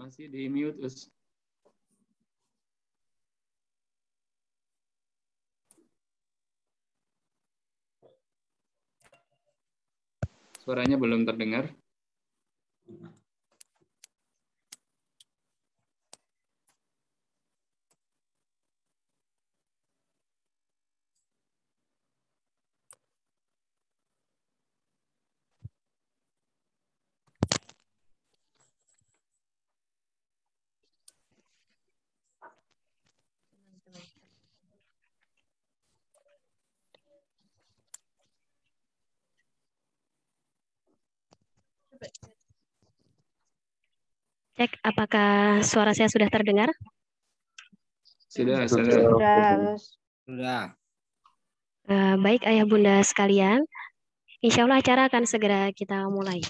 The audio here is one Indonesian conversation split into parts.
Masih di mute, Us. Suaranya belum terdengar. Cek apakah suara saya sudah terdengar? Sudah. Baik ayah bunda sekalian, insya Allah acara akan segera kita mulai.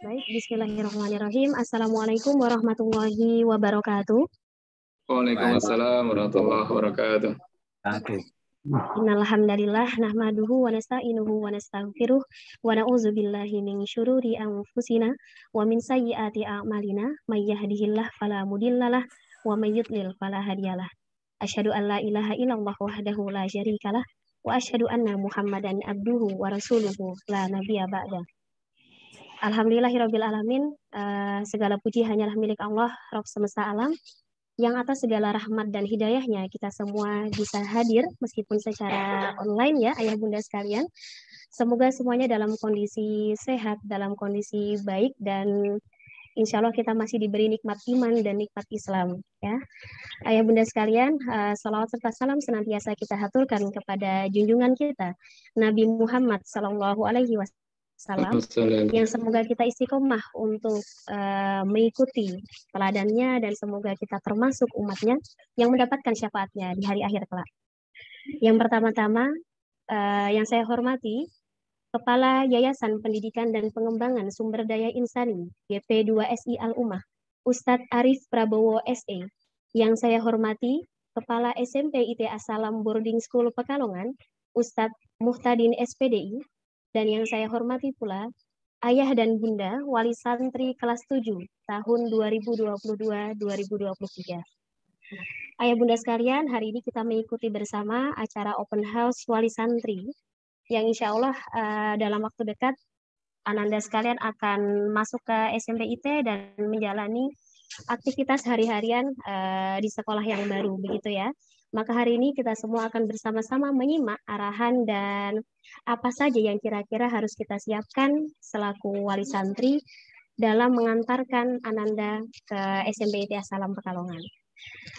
Baik, bismillahirrahmanirrahim. Assalamualaikum warahmatullahi wabarakatuh. Waalaikumsalam warahmatullahi wabarakatuh. Innalhamdalillah nahmaduhu wa nasta'inuhu wa nastaghfiruh wa na'udzu billahi min syururi anfusina wa min sayyiati a'malina may yahdihillahu fala mudhillalah wa may yudlil fala hadiyalah. Asyhadu an la ilaha illallah wahdahu la syarikalah wa asyhadu anna Muhammadan abduhu wa rasuluhu la nabiyya ba'da. Alhamdulillahirabbil alamin, segala puji hanyalah milik Allah Rabb semesta alam, yang atas segala rahmat dan hidayahnya kita semua bisa hadir meskipun secara online ya ayah bunda sekalian. Semoga semuanya dalam kondisi sehat, dalam kondisi baik, dan insya Allah kita masih diberi nikmat iman dan nikmat Islam ya. Ayah bunda sekalian, salawat serta salam senantiasa kita haturkan kepada junjungan kita Nabi Muhammad Sallallahu Alaihi Wasallam, yang semoga kita istiqomah untuk mengikuti teladannya, dan semoga kita termasuk umatnya yang mendapatkan syafaatnya di hari akhir kelak. Yang pertama-tama yang saya hormati Kepala Yayasan Pendidikan dan Pengembangan Sumber Daya Insani GP2SI Al-Ummah, Ustadz Arif Prabowo SE. Yang saya hormati Kepala SMP IT As-Salam Boarding School Pekalongan, Ustadz Muhtadin SPDI. Dan yang saya hormati pula ayah dan bunda wali santri kelas 7 tahun 2022-2023. Ayah bunda sekalian, hari ini kita mengikuti bersama acara open house wali santri yang insya Allah dalam waktu dekat ananda sekalian akan masuk ke SMP IT dan menjalani aktivitas hari-harian di sekolah yang baru, begitu ya. Maka hari ini kita semua akan bersama-sama menyimak arahan dan apa saja yang kira-kira harus kita siapkan selaku wali santri dalam mengantarkan ananda ke SMP IT As-Salam Pekalongan.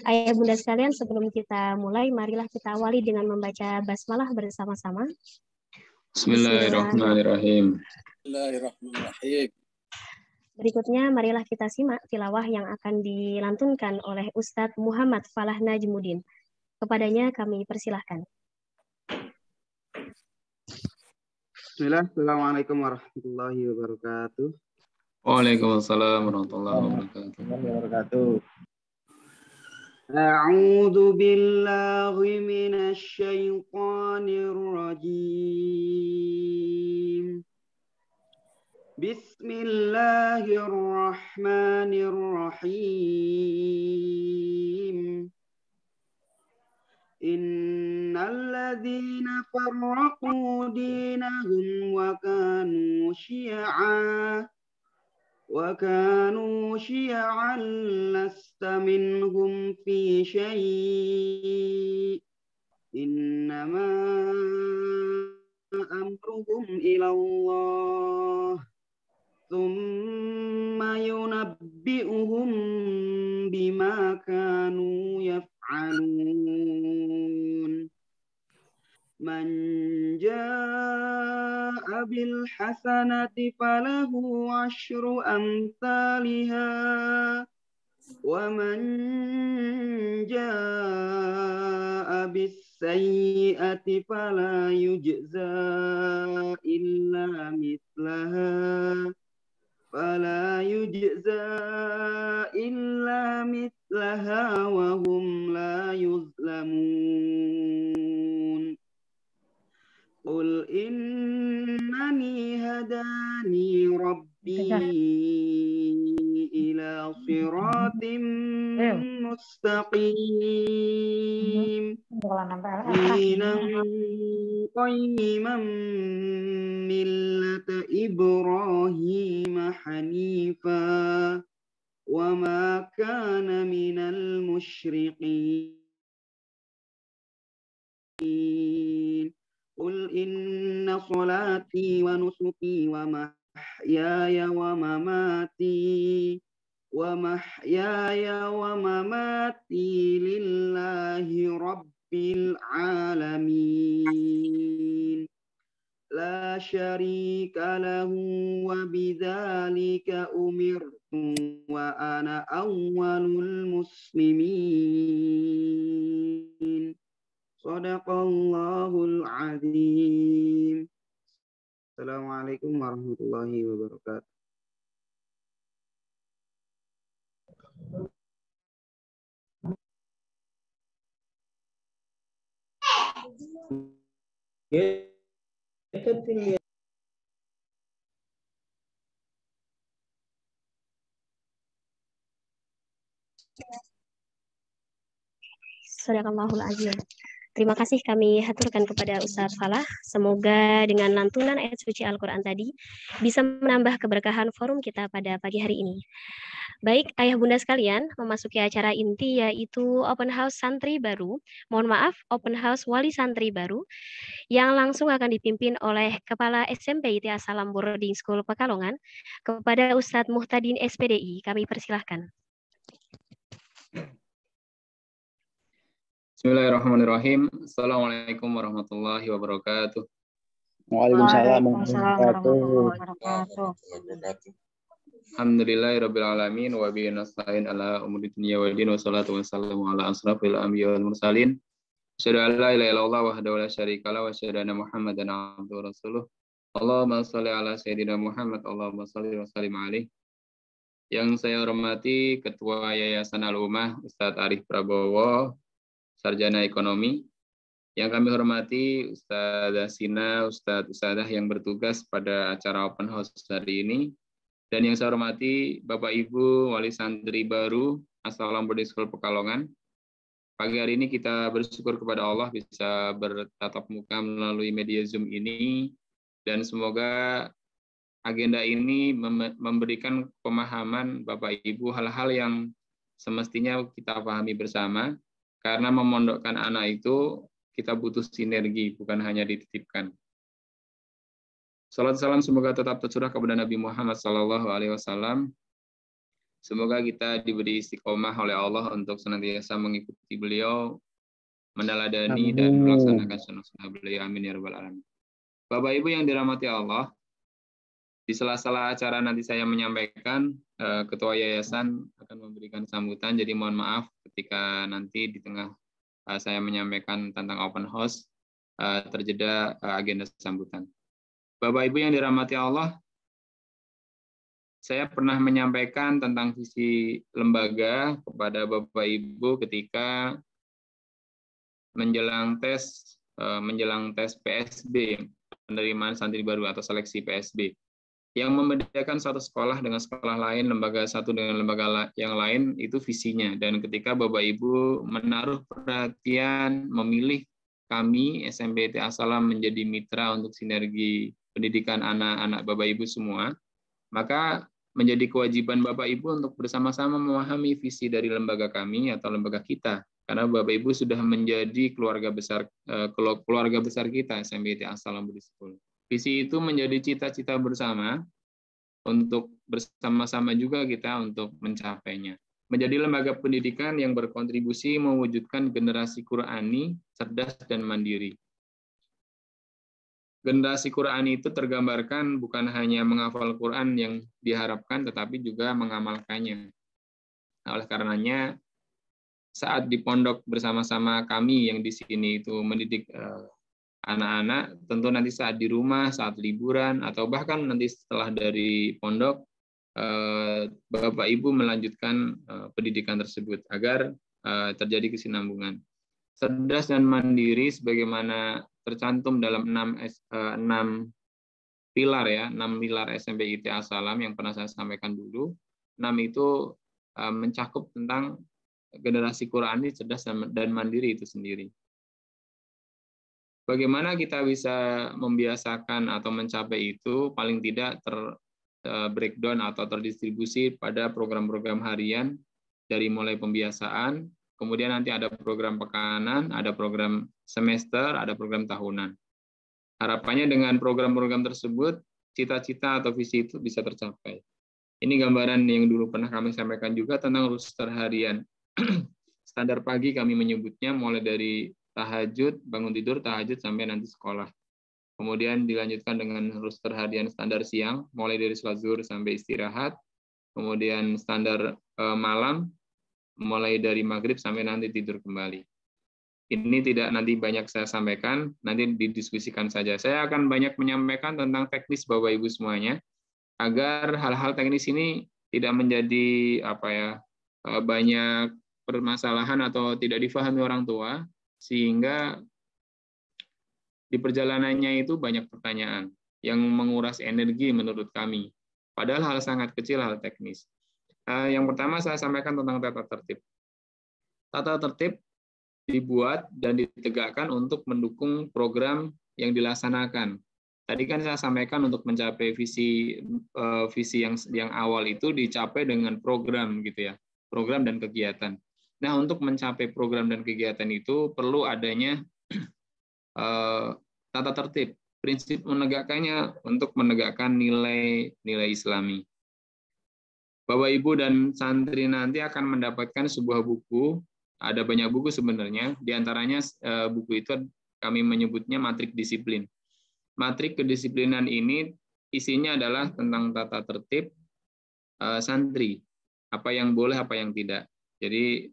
Ayah bunda sekalian, sebelum kita mulai, marilah kita awali dengan membaca basmalah bersama-sama. Bismillahirrahmanirrahim. Berikutnya, marilah kita simak tilawah yang akan dilantunkan oleh Ustadz Muhammad Falah Najmuddin. Kepadanya kami persilahkan. Bismillah, Assalamualaikum warahmatullahi wabarakatuh. Waalaikumsalam warahmatullahi wabarakatuh. A'udzu billahi minasy syaithanir rajim. Bismillahirrahmanirrahim. Innal ladzina farraqu dinahum wa kanu syi'an lasta minhum fi syai' innama amruhum ila Allah thumma yunabbi'uhum bima kanu yaf'alun. Man jaa'a bil hasanati falahu 'asyru amsalha wa man jaa'a bis sayyi'ati fala yujza illa mithlaha فلا يجزى إلا مثلها وهم لا يظلمون قل إنني هداني ربي إلى صراط مستقيم دينا قيما ملة إبراهيم حنيفا وما كان من المشركين قل إن صلاتي ونسكي ومحياي ومماتي لله رب العالمين لا شريك له وبذلك أمرت وأنا أول المسلمين صدق الله العظيم. Assalamualaikum warahmatullahi wabarakatuh. Sadaqallahul azim. Terima kasih kami haturkan kepada Ustadz Falah. Semoga dengan lantunan ayat suci Al-Quran tadi bisa menambah keberkahan forum kita pada pagi hari ini. Baik, ayah bunda sekalian, memasuki acara inti yaitu open house santri baru, open house wali santri baru, yang langsung akan dipimpin oleh Kepala SMP ITA Salam Boarding School Pekalongan, kepada Ustadz Muhtadin SPDI. Kami persilahkan. Bismillahirrahmanirrahim. Assalamualaikum warahmatullahi wabarakatuh. Waalaikumsalam warahmatullahi wabarakatuh. Alhamdulillahirabbil alamin wa bihi nasta'in ala umuri dunya wal din wassalatu wassalamu ala asrafil anbiya'i wal mursalin. Asyhadu an la ilaha illallah wahdahu la syarikalah wa asyhadu anna Muhammadan abduhu wa rasuluh. Allahumma shalli ala sayyidina Muhammad, Allahumma shalli wa sallim alaihi. Yang saya hormati Ketua Yayasan Al-Ummah Ustadz Arif Prabowo, Sarjana Ekonomi. Yang kami hormati Ustadzah Sina, Ustadzah yang bertugas pada acara open house hari ini. Dan yang saya hormati Bapak Ibu wali santri baru As-Salam Boarding School Pekalongan. Pagi hari ini kita bersyukur kepada Allah bisa bertatap muka melalui media Zoom ini. Dan semoga agenda ini memberikan pemahaman Bapak Ibu hal-hal yang semestinya kita pahami bersama. Karena memondokkan anak itu kita butuh sinergi, bukan hanya dititipkan. Salam semoga tetap tercurah kepada Nabi Muhammad SAW. Semoga kita diberi istiqomah oleh Allah untuk senantiasa mengikuti beliau, meneladani dan melaksanakan sunnah beliau. Amin ya rabbal alamin. Bapak Ibu yang dirahmati Allah, di sela-sela acara nanti saya menyampaikan, Ketua Yayasan akan memberikan sambutan, jadi mohon maaf ketika nanti di tengah saya menyampaikan tentang open house, terjeda agenda sambutan. Bapak Ibu yang dirahmati Allah, saya pernah menyampaikan tentang visi lembaga kepada Bapak Ibu ketika menjelang tes PSB, penerimaan santri baru atau seleksi PSB. Yang membedakan satu sekolah dengan sekolah lain, lembaga satu dengan lembaga yang lain, itu visinya. Dan ketika Bapak Ibu menaruh perhatian, memilih kami, SMP ITA Salam, menjadi mitra untuk sinergi pendidikan anak-anak Bapak Ibu semua, maka menjadi kewajiban Bapak Ibu untuk bersama-sama memahami visi dari lembaga kami atau lembaga kita. Karena Bapak Ibu sudah menjadi keluarga besar kita, SMP ITA Salam Boarding School. Visi itu menjadi cita-cita bersama untuk bersama-sama juga kita untuk mencapainya. Menjadi lembaga pendidikan yang berkontribusi mewujudkan generasi Qur'ani, cerdas dan mandiri. Generasi Qur'ani itu tergambarkan bukan hanya menghafal Qur'an yang diharapkan, tetapi juga mengamalkannya. Nah, oleh karenanya, saat di pondok bersama-sama kami yang di sini itu mendidik anak-anak, tentu nanti saat di rumah, saat liburan, atau bahkan nanti setelah dari pondok, Bapak Ibu melanjutkan pendidikan tersebut agar terjadi kesinambungan. Cerdas dan mandiri sebagaimana tercantum dalam 6 pilar ya, 6 pilar SMP ITA Salam yang pernah saya sampaikan dulu. 6 itu mencakup tentang generasi Qurani cerdas dan mandiri itu sendiri. Bagaimana kita bisa membiasakan atau mencapai itu, paling tidak breakdown atau terdistribusi pada program-program harian dari mulai pembiasaan, kemudian nanti ada program pekanan, ada program semester, ada program tahunan. Harapannya dengan program-program tersebut, cita-cita atau visi itu bisa tercapai. Ini gambaran yang dulu pernah kami sampaikan juga tentang roster harian. Standar pagi kami menyebutnya mulai dari tahajud, bangun tidur, tahajud, sampai nanti sekolah. Kemudian dilanjutkan dengan roster harian standar siang, mulai dari sholat zuhur sampai istirahat. Kemudian standar malam, mulai dari maghrib sampai nanti tidur kembali. Ini tidak nanti banyak saya sampaikan, nanti didiskusikan saja. Saya akan banyak menyampaikan tentang teknis Bapak Ibu semuanya, agar hal-hal teknis ini tidak menjadi banyak permasalahan atau tidak difahami orang tua, sehingga di perjalanannya itu banyak pertanyaan yang menguras energi menurut kami. Padahal hal sangat kecil, hal teknis. Yang pertama saya sampaikan tentang tata tertib. Tata tertib dibuat dan ditegakkan untuk mendukung program yang dilaksanakan. Tadi kan saya sampaikan untuk mencapai visi yang awal itu dicapai dengan program gitu ya, program dan kegiatan. Nah, untuk mencapai program dan kegiatan itu perlu adanya tata tertib, prinsip menegakkannya untuk menegakkan nilai Islami. Bapak Ibu dan santri nanti akan mendapatkan sebuah buku, ada banyak buku sebenarnya, diantaranya buku itu kami menyebutnya matrik disiplin. Matrik kedisiplinan ini isinya adalah tentang tata tertib santri, apa yang boleh, apa yang tidak. Jadi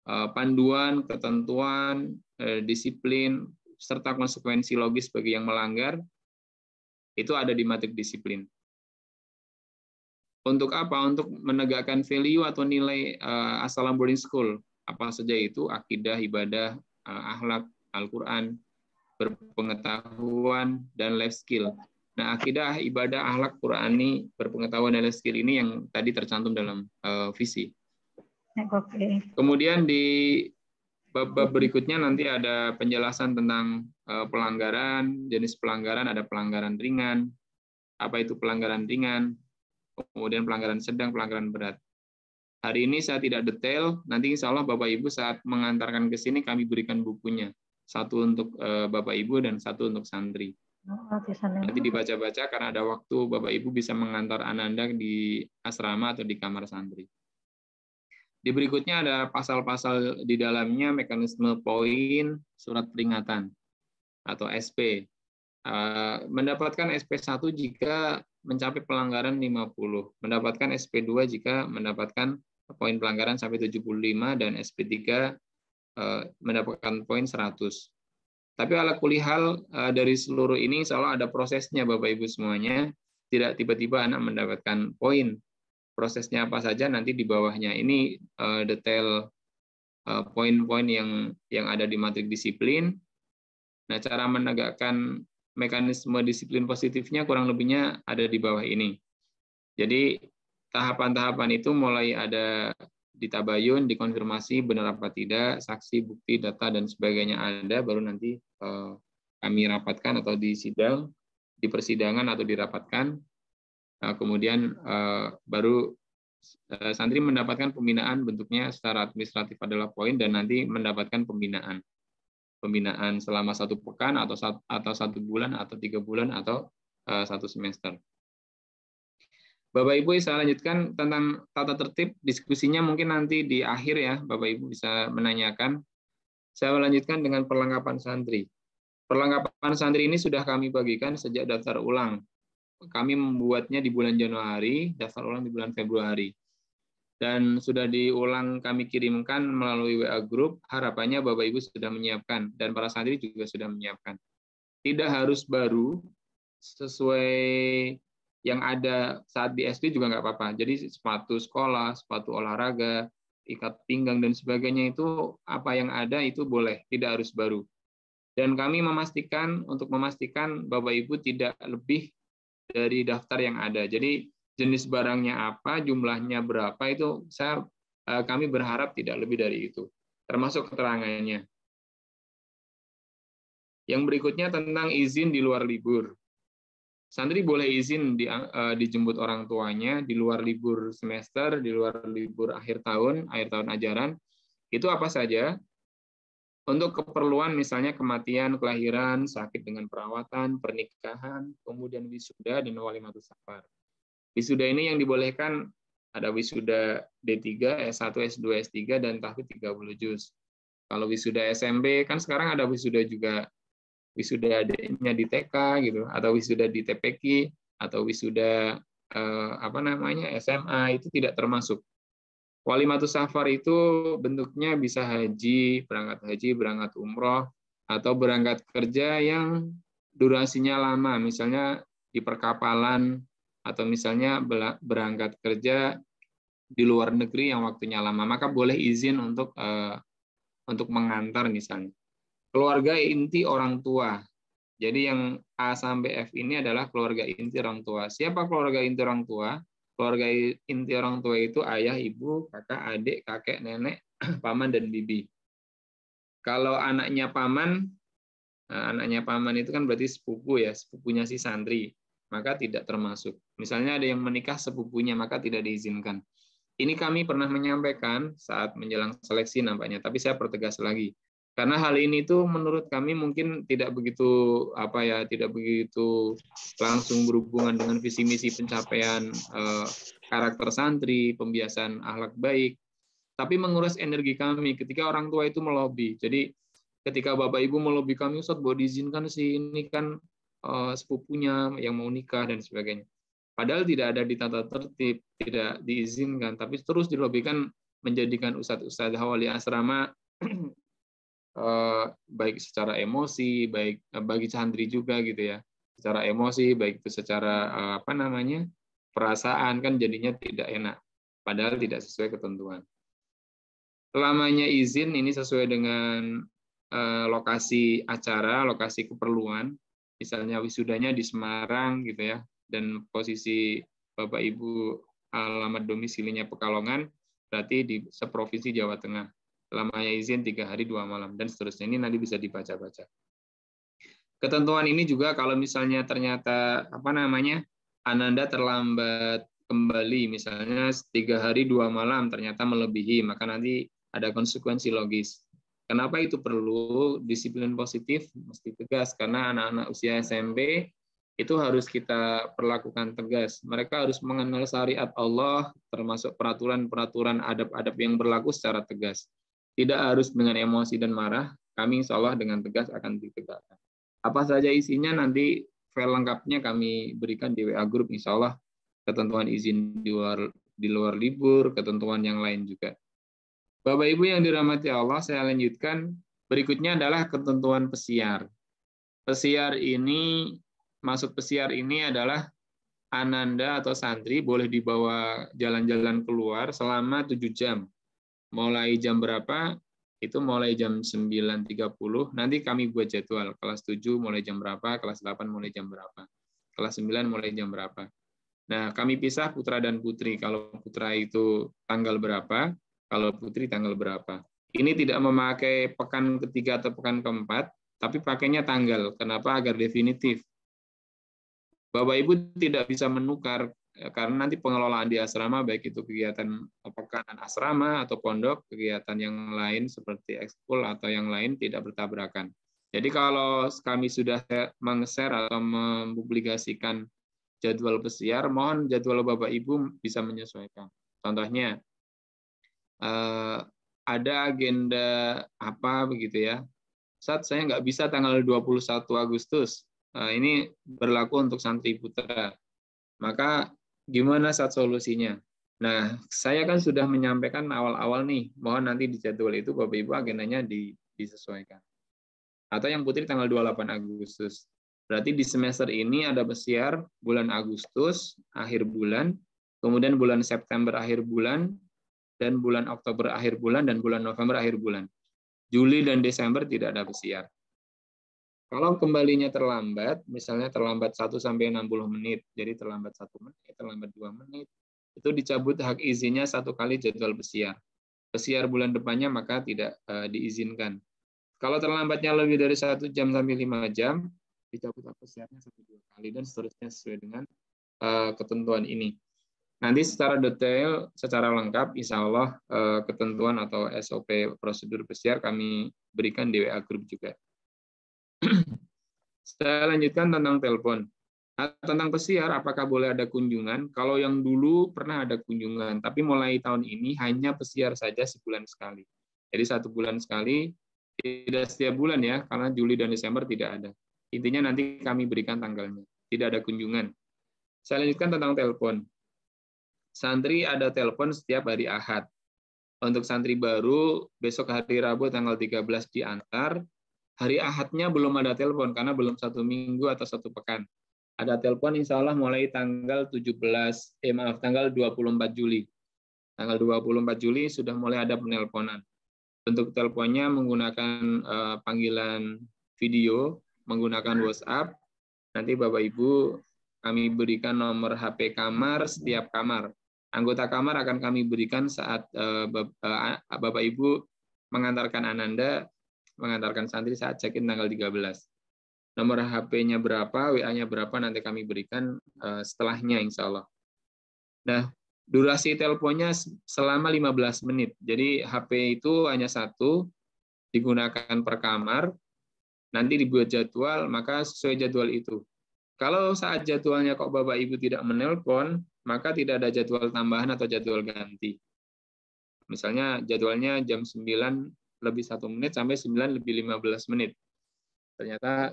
panduan, ketentuan, disiplin, serta konsekuensi logis bagi yang melanggar, itu ada di matrik disiplin. Untuk apa? Untuk menegakkan value atau nilai As-Salam Boarding School. Apa saja itu? Akidah, ibadah, akhlak, Al-Quran, berpengetahuan, dan life skill. Nah, akidah, ibadah, akhlak, Qurani, berpengetahuan, dan life skill ini yang tadi tercantum dalam visi. Kemudian di bab berikutnya nanti ada penjelasan tentang pelanggaran, jenis pelanggaran, ada pelanggaran ringan, apa itu pelanggaran ringan, kemudian pelanggaran sedang, pelanggaran berat. Hari ini saya tidak detail, nanti insya Allah Bapak Ibu saat mengantarkan ke sini kami berikan bukunya. Satu untuk Bapak Ibu dan satu untuk santri. Nanti dibaca-baca karena ada waktu Bapak Ibu bisa mengantar Ananda di asrama atau di kamar santri. Di berikutnya ada pasal-pasal di dalamnya, mekanisme poin, surat peringatan atau SP. Mendapatkan SP1 jika mencapai pelanggaran 50, mendapatkan SP2 jika mendapatkan poin pelanggaran sampai 75, dan SP3 mendapatkan poin 100. Tapi ala kulihal dari seluruh ini insya Allah ada prosesnya Bapak Ibu semuanya, tidak tiba-tiba anak mendapatkan poin. Prosesnya apa saja nanti di bawahnya. Ini detail poin-poin yang ada di matrik disiplin. Nah, cara menegakkan mekanisme disiplin positifnya kurang lebihnya ada di bawah ini. Jadi tahapan-tahapan itu mulai ada ditabayun, dikonfirmasi benar apa tidak, saksi, bukti, data, dan sebagainya ada, baru nanti kami rapatkan atau di sidang, di persidangan atau dirapatkan. Kemudian baru santri mendapatkan pembinaan, bentuknya secara administratif adalah poin, dan nanti mendapatkan pembinaan selama 1 pekan atau 1 bulan atau 3 bulan atau 1 semester. Bapak Ibu, saya lanjutkan tentang tata tertib, diskusinya mungkin nanti di akhir ya, Bapak Ibu bisa menanyakan. Saya melanjutkan dengan perlengkapan santri. Perlengkapan santri ini sudah kami bagikan sejak daftar ulang. Kami membuatnya di bulan Januari, daftar ulang di bulan Februari. Dan sudah diulang kami kirimkan melalui WA Group, harapannya Bapak Ibu sudah menyiapkan, dan para santri juga sudah menyiapkan. Tidak harus baru, sesuai yang ada saat di SD juga nggak apa-apa. Jadi sepatu sekolah, sepatu olahraga, ikat pinggang dan sebagainya itu apa yang ada itu boleh, tidak harus baru. Dan kami untuk memastikan Bapak Ibu tidak lebih dari daftar yang ada. Jadi jenis barangnya apa, jumlahnya berapa itu kami berharap tidak lebih dari itu, termasuk keterangannya. Yang berikutnya tentang izin di luar libur. Santri boleh izin dijemput orang tuanya di luar libur semester, di luar libur akhir tahun ajaran. Itu apa saja? Untuk keperluan misalnya kematian, kelahiran, sakit dengan perawatan, pernikahan, kemudian wisuda dan walimatus safar. Wisuda ini yang dibolehkan ada wisuda D3, S1, S2, S3 dan tahfidz 30 juz. Kalau wisuda SMP kan sekarang ada wisuda juga, wisuda adanya di TK gitu, atau wisuda di TPQ, atau wisuda SMA itu tidak termasuk. Walimatus safar itu bentuknya bisa berangkat umroh, atau berangkat kerja yang durasinya lama, misalnya di perkapalan, atau misalnya berangkat kerja di luar negeri yang waktunya lama, maka boleh izin untuk mengantar misalnya. Keluarga inti orang tua. Jadi yang A sampai F ini adalah keluarga inti orang tua. Siapa keluarga inti orang tua? Keluarga inti orang tua itu ayah, ibu, kakak, adik, kakek, nenek, paman, dan bibi. Kalau anaknya paman itu kan berarti sepupu ya, sepupunya si santri, maka tidak termasuk. Misalnya ada yang menikah sepupunya, maka tidak diizinkan. Ini kami pernah menyampaikan saat menjelang seleksi nampaknya, tapi saya pertegas lagi. Karena hal ini tuh menurut kami mungkin tidak begitu langsung berhubungan dengan visi misi pencapaian karakter santri, pembiasaan akhlak baik, tapi menguras energi kami ketika orang tua itu melobi. Jadi ketika Bapak Ibu melobi kami, Ustaz, boleh diizinkan sih, ini kan sepupunya yang mau nikah dan sebagainya. Padahal tidak ada di tata tertib, tidak diizinkan, tapi terus dilobikan menjadikan ustadz-ustadz wali asrama baik secara emosi, baik bagi santri juga gitu ya, secara emosi, baik itu secara perasaan, kan jadinya tidak enak, padahal tidak sesuai ketentuan. Lamanya izin ini sesuai dengan lokasi acara, lokasi keperluan, misalnya wisudanya di Semarang gitu ya, dan posisi Bapak Ibu alamat domisilinya Pekalongan, berarti di seprovinsi Jawa Tengah. Lamanya izin 3 hari 2 malam dan seterusnya. Ini nanti bisa dibaca-baca. Ketentuan ini juga kalau misalnya ternyata Ananda terlambat kembali, misalnya 3 hari 2 malam ternyata melebihi, maka nanti ada konsekuensi logis. Kenapa itu perlu? Disiplin positif mesti tegas, karena anak-anak usia SMP itu harus kita perlakukan tegas. Mereka harus mengenal syariat Allah, termasuk peraturan-peraturan adab-adab yang berlaku secara tegas. Tidak harus dengan emosi dan marah, kami insya Allah dengan tegas akan ditegakkan. Apa saja isinya nanti file lengkapnya kami berikan di WA Group, insya Allah ketentuan izin di luar libur, ketentuan yang lain juga. Bapak Ibu yang dirahmati Allah, saya lanjutkan. Berikutnya adalah ketentuan pesiar. Maksud pesiar ini adalah Ananda atau santri boleh dibawa jalan-jalan keluar selama 7 jam. Mulai jam berapa? Itu mulai jam 9.30. Nanti kami buat jadwal. Kelas 7 mulai jam berapa, kelas 8 mulai jam berapa, kelas 9 mulai jam berapa. Nah, kami pisah putra dan putri. Kalau putra itu tanggal berapa, kalau putri tanggal berapa. Ini tidak memakai pekan ketiga atau pekan keempat, tapi pakainya tanggal. Kenapa? Agar definitif. Bapak Ibu tidak bisa menukar, karena nanti pengelolaan di asrama, baik itu kegiatan pekanan asrama atau pondok, kegiatan yang lain seperti ekskul atau yang lain tidak bertabrakan. Jadi kalau kami sudah meng-share atau mempublikasikan jadwal pesiar, mohon jadwal Bapak Ibu bisa menyesuaikan. Contohnya, ada agenda apa begitu ya, saat saya nggak bisa tanggal 21 Agustus, ini berlaku untuk santri putra. Maka gimana saat solusinya? Nah, saya kan sudah menyampaikan awal-awal nih, mohon nanti di jadwal itu Bapak Ibu agendanya disesuaikan. Atau yang putri tanggal 28 Agustus. Berarti di semester ini ada pesiar bulan Agustus akhir bulan, kemudian bulan September akhir bulan, dan bulan Oktober akhir bulan, dan bulan November akhir bulan. Juli dan Desember tidak ada pesiar. Kalau kembalinya terlambat, misalnya terlambat 1 sampai 60 menit, jadi terlambat 1 menit, terlambat 2 menit, itu dicabut hak izinnya 1 kali jadwal pesiar. Pesiar bulan depannya maka tidak diizinkan. Kalau terlambatnya lebih dari 1 jam sampai 5 jam, dicabut hak pesiarnya 1-2 kali, dan seterusnya sesuai dengan ketentuan ini. Nanti secara detail, secara lengkap, insya Allah ketentuan atau SOP prosedur pesiar kami berikan di WA Group juga. Saya lanjutkan tentang telepon. Nah, tentang pesiar, apakah boleh ada kunjungan? Kalau yang dulu pernah ada kunjungan, tapi mulai tahun ini hanya pesiar saja sebulan sekali. Jadi 1 bulan sekali, tidak setiap bulan ya, karena Juli dan Desember tidak ada. Intinya nanti kami berikan tanggalnya. Tidak ada kunjungan. Saya lanjutkan tentang telepon. Santri ada telepon setiap hari Ahad. Untuk santri baru, besok hari Rabu tanggal 13 diantar. Hari Ahadnya belum ada telepon karena belum 1 minggu atau 1 pekan. Ada telepon insya Allah mulai tanggal tanggal 24 Juli. Tanggal 24 Juli sudah mulai ada penelponan. Bentuk teleponnya menggunakan panggilan video, menggunakan WhatsApp. Nanti Bapak Ibu kami berikan nomor HP kamar setiap kamar. Anggota kamar akan kami berikan saat Bapak Ibu mengantarkan Ananda, mengantarkan santri saat check-in tanggal 13. Nomor HP-nya berapa, WA-nya berapa, nanti kami berikan setelahnya insya Allah. Nah, durasi teleponnya selama 15 menit. Jadi HP itu hanya 1, digunakan per kamar, nanti dibuat jadwal, maka sesuai jadwal itu. Kalau saat jadwalnya kok Bapak Ibu tidak menelpon, maka tidak ada jadwal tambahan atau jadwal ganti. Misalnya jadwalnya jam 9 lebih 1 menit sampai 9 lebih 15 menit. Ternyata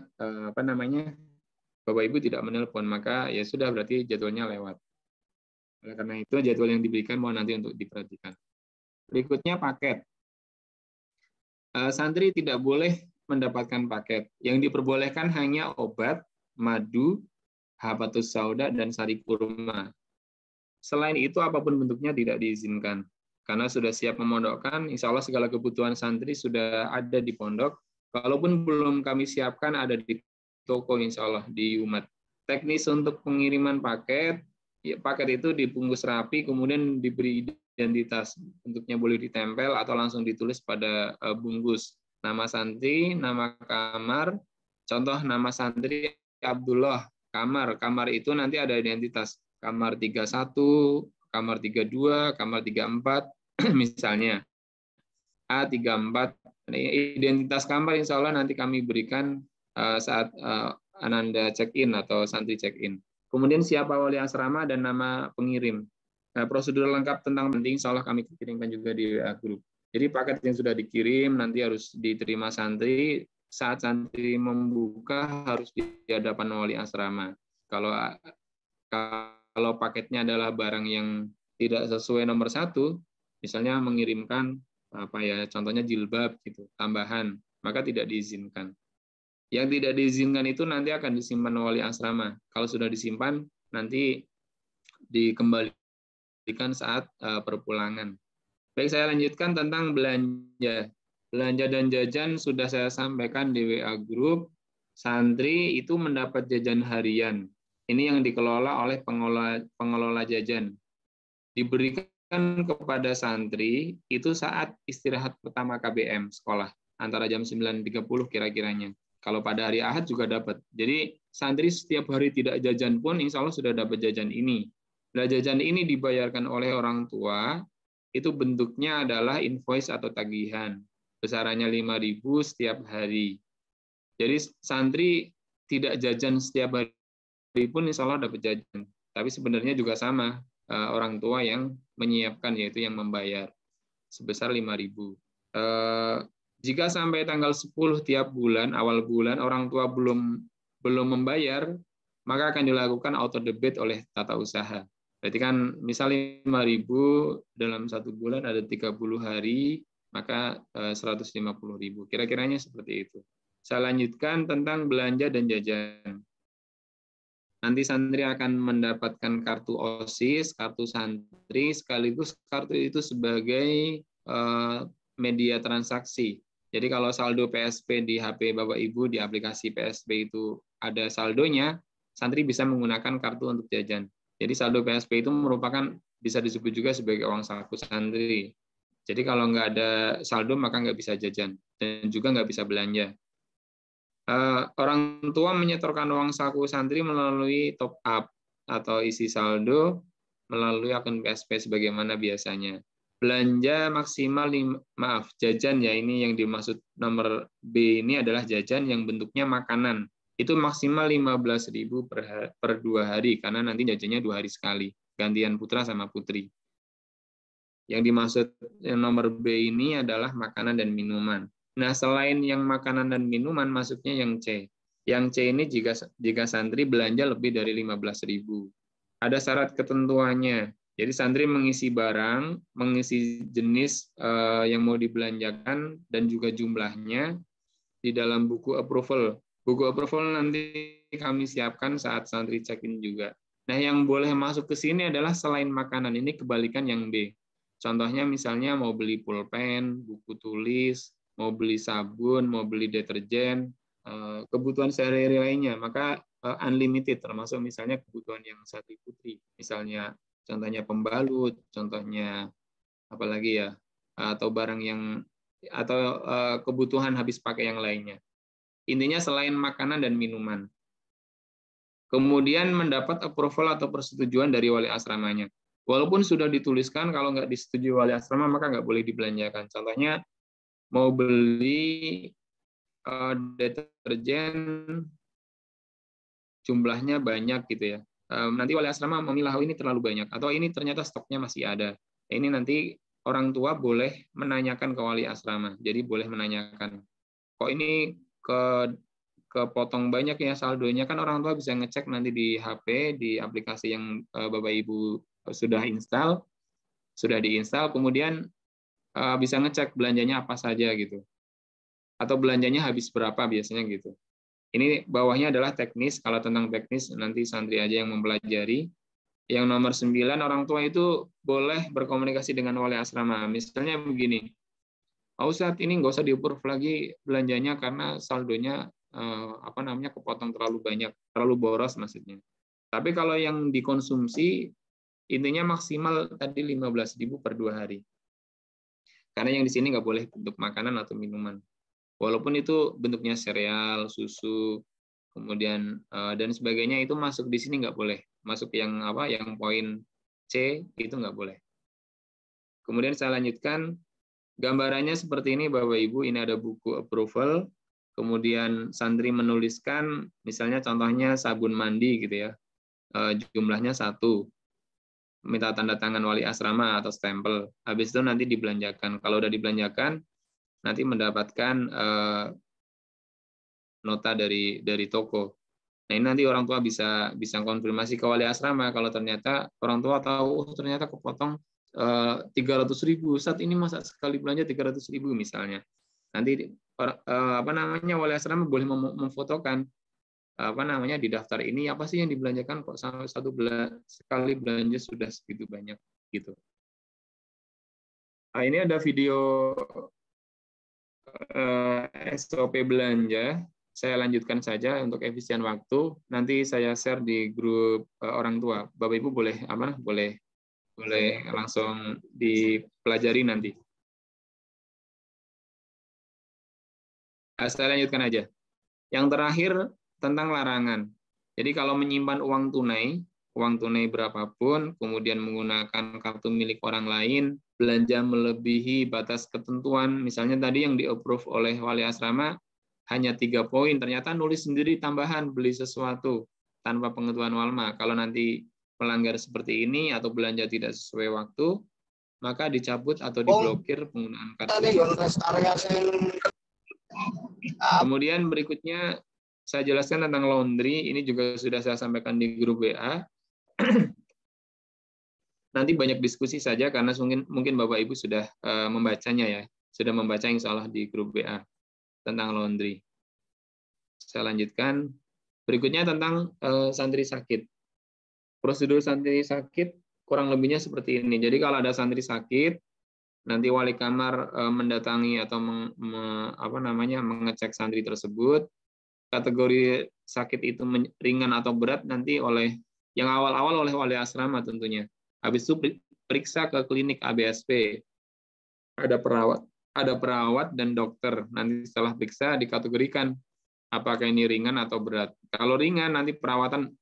Bapak Ibu tidak menelpon, maka ya sudah berarti jadwalnya lewat. Oleh karena itu jadwal yang diberikan mohon nanti untuk diperhatikan. Berikutnya paket. Santri tidak boleh mendapatkan paket. Yang diperbolehkan hanya obat, madu, habatus sauda, dan sari kurma. Selain itu apapun bentuknya tidak diizinkan. Karena sudah siap memondokkan, insya Allah segala kebutuhan santri sudah ada di pondok. Kalaupun belum kami siapkan, ada di toko insya Allah, di umat. Teknis untuk pengiriman paket, ya, paket itu dibungkus rapi, kemudian diberi identitas. Bentuknya boleh ditempel atau langsung ditulis pada bungkus. Nama santri, nama kamar, contoh nama santri Abdullah, kamar itu nanti ada identitas. Kamar 31, kamar 32, kamar 34, misalnya. A34, identitas kamar insya Allah nanti kami berikan saat Ananda check-in atau santri check-in. Kemudian siapa wali asrama dan nama pengirim. Prosedur lengkap tentang penting insya Allah kami kirimkan juga di WA Group. Jadi paket yang sudah dikirim nanti harus diterima santri, saat santri membuka harus di hadapan wali asrama. Kalau paketnya adalah barang yang tidak sesuai nomor 1, misalnya mengirimkan contohnya jilbab gitu, tambahan, maka tidak diizinkan. Yang tidak diizinkan itu nanti akan disimpan wali asrama. Kalau sudah disimpan, nanti dikembalikan saat perpulangan. Baik, saya lanjutkan tentang belanja. Belanja dan jajan sudah saya sampaikan di WA Group. Santri itu mendapat jajan harian. Ini yang dikelola oleh pengelola jajan. Diberikan kepada santri itu saat istirahat pertama KBM sekolah antara jam 9.30 kira-kiranya. Kalau pada hari Ahad juga dapat. Jadi santri setiap hari tidak jajan pun insya Allah sudah dapat jajan ini. Nah, jajan ini dibayarkan oleh orang tua, itu bentuknya adalah invoice atau tagihan. Besarannya 5.000 setiap hari. Jadi santri tidak jajan setiap hari pun insya Allah dapat jajan. Tapi sebenarnya juga sama. Orang tua yang menyiapkan, yaitu yang membayar sebesar 5.000. Jika sampai tanggal 10 tiap bulan, awal bulan orang tua belum membayar, maka akan dilakukan auto debit oleh tata usaha. Berarti kan misalnya 5.000 dalam 1 bulan ada 30 hari, maka 150.000. Kira-kiranya seperti itu. Saya lanjutkan tentang belanja dan jajan. Nanti santri akan mendapatkan kartu OSIS, kartu santri, sekaligus kartu itu sebagai media transaksi. Jadi kalau saldo PSP di HP Bapak Ibu di aplikasi PSP itu ada saldonya, santri bisa menggunakan kartu untuk jajan. Jadi saldo PSP itu merupakan bisa disebut juga sebagai uang saku santri. Jadi kalau nggak ada saldo maka nggak bisa jajan dan juga nggak bisa belanja. Orang tua menyetorkan uang saku santri melalui top up atau isi saldo melalui akun PSP sebagaimana biasanya. Belanja maksimal jajan ya, ini yang dimaksud nomor B ini adalah jajan yang bentuknya makanan. Itu maksimal 15.000 per 2 hari karena nanti jajannya 2 hari sekali, gantian putra sama putri. Yang dimaksud nomor B ini adalah makanan dan minuman. Nah, selain yang makanan dan minuman, masuknya yang C. Yang C ini jika santri belanja lebih dari 15.000. Ada syarat ketentuannya. Jadi santri mengisi barang, mengisi jenis yang mau dibelanjakan, dan juga jumlahnya di dalam buku approval. Buku approval nanti kami siapkan saat santri check-in juga. Nah, yang boleh masuk ke sini adalah selain makanan, ini kebalikan yang B. Contohnya misalnya mau beli pulpen, buku tulis, mau beli sabun, mau beli deterjen, kebutuhan sehari-hari lainnya, maka unlimited, termasuk misalnya kebutuhan yang santri putri, misalnya contohnya pembalut, contohnya apalagi ya, atau barang yang atau kebutuhan habis pakai yang lainnya. Intinya selain makanan dan minuman. Kemudian mendapat approval atau persetujuan dari wali asramanya. Walaupun sudah dituliskan, kalau nggak disetujui wali asrama maka nggak boleh dibelanjakan. Contohnya mau beli deterjen jumlahnya banyak gitu ya. Nanti wali asrama memilah ini terlalu banyak atau ini ternyata stoknya masih ada. Ini nanti orang tua boleh menanyakan ke wali asrama. Jadi boleh menanyakan, kok ini kepotong banyak ya saldonya, kan orang tua bisa ngecek nanti di HP, di aplikasi yang Bapak Ibu sudah diinstal, kemudian bisa ngecek belanjanya apa saja gitu. Atau belanjanya habis berapa biasanya gitu. Ini bawahnya adalah teknis, kalau tentang teknis nanti santri aja yang mempelajari. Yang nomor 9, orang tua itu boleh berkomunikasi dengan wali asrama. Misalnya begini, Pak Ustadz ini nggak usah di-approve lagi belanjanya karena saldonya kepotong terlalu banyak, terlalu boros maksudnya. Tapi kalau yang dikonsumsi intinya maksimal tadi 15.000 per 2 hari. Karena yang di sini nggak boleh bentuk makanan atau minuman. Walaupun itu bentuknya sereal, susu, kemudian dan sebagainya itu masuk di sini nggak boleh. Masuk yang poin C itu nggak boleh. Kemudian saya lanjutkan. Gambarannya seperti ini Bapak Ibu, ini ada buku approval, kemudian santri menuliskan, misalnya contohnya sabun mandi gitu ya, jumlahnya 1, minta tanda tangan wali asrama atau stempel, habis itu nanti dibelanjakan. Kalau udah dibelanjakan, nanti mendapatkan nota dari toko. Nah ini nanti orang tua bisa konfirmasi ke wali asrama kalau ternyata orang tua tahu ternyata kepotong 300.000 saat ini masa sekali belanja 300.000 misalnya. Nanti wali asrama boleh memfotokan di daftar ini apa sih yang dibelanjakan kok sekali belanja sudah segitu banyak gitu. Nah, ini ada video SOP belanja. Saya lanjutkan saja untuk efisien waktu. Nanti saya share di grup orang tua. Bapak Ibu boleh langsung dipelajari nanti. Saya lanjutkan aja. Yang terakhir tentang larangan. Jadi kalau menyimpan uang tunai berapapun, kemudian menggunakan kartu milik orang lain, belanja melebihi batas ketentuan, misalnya tadi yang di-approve oleh wali asrama hanya 3 poin, ternyata nulis sendiri tambahan beli sesuatu tanpa pengetahuan walma. Kalau nanti melanggar seperti ini atau belanja tidak sesuai waktu, maka dicabut atau diblokir penggunaan kartu. Kemudian berikutnya saya jelaskan tentang laundry, ini juga sudah saya sampaikan di grup WA. Nanti banyak diskusi saja karena mungkin Bapak Ibu sudah membacanya ya, sudah membaca insya Allah di grup WA tentang laundry. saya lanjutkan. Berikutnya tentang santri sakit. Prosedur santri sakit kurang lebihnya seperti ini. Jadi kalau ada santri sakit, nanti wali kamar mendatangi atau mengecek santri tersebut. Kategori sakit itu ringan atau berat nanti oleh yang awal-awal oleh wali asrama tentunya. Habis itu periksa ke klinik ABSP. Ada perawat dan dokter. Nanti setelah periksa dikategorikan apakah ini ringan atau berat. Kalau ringan nanti perawatan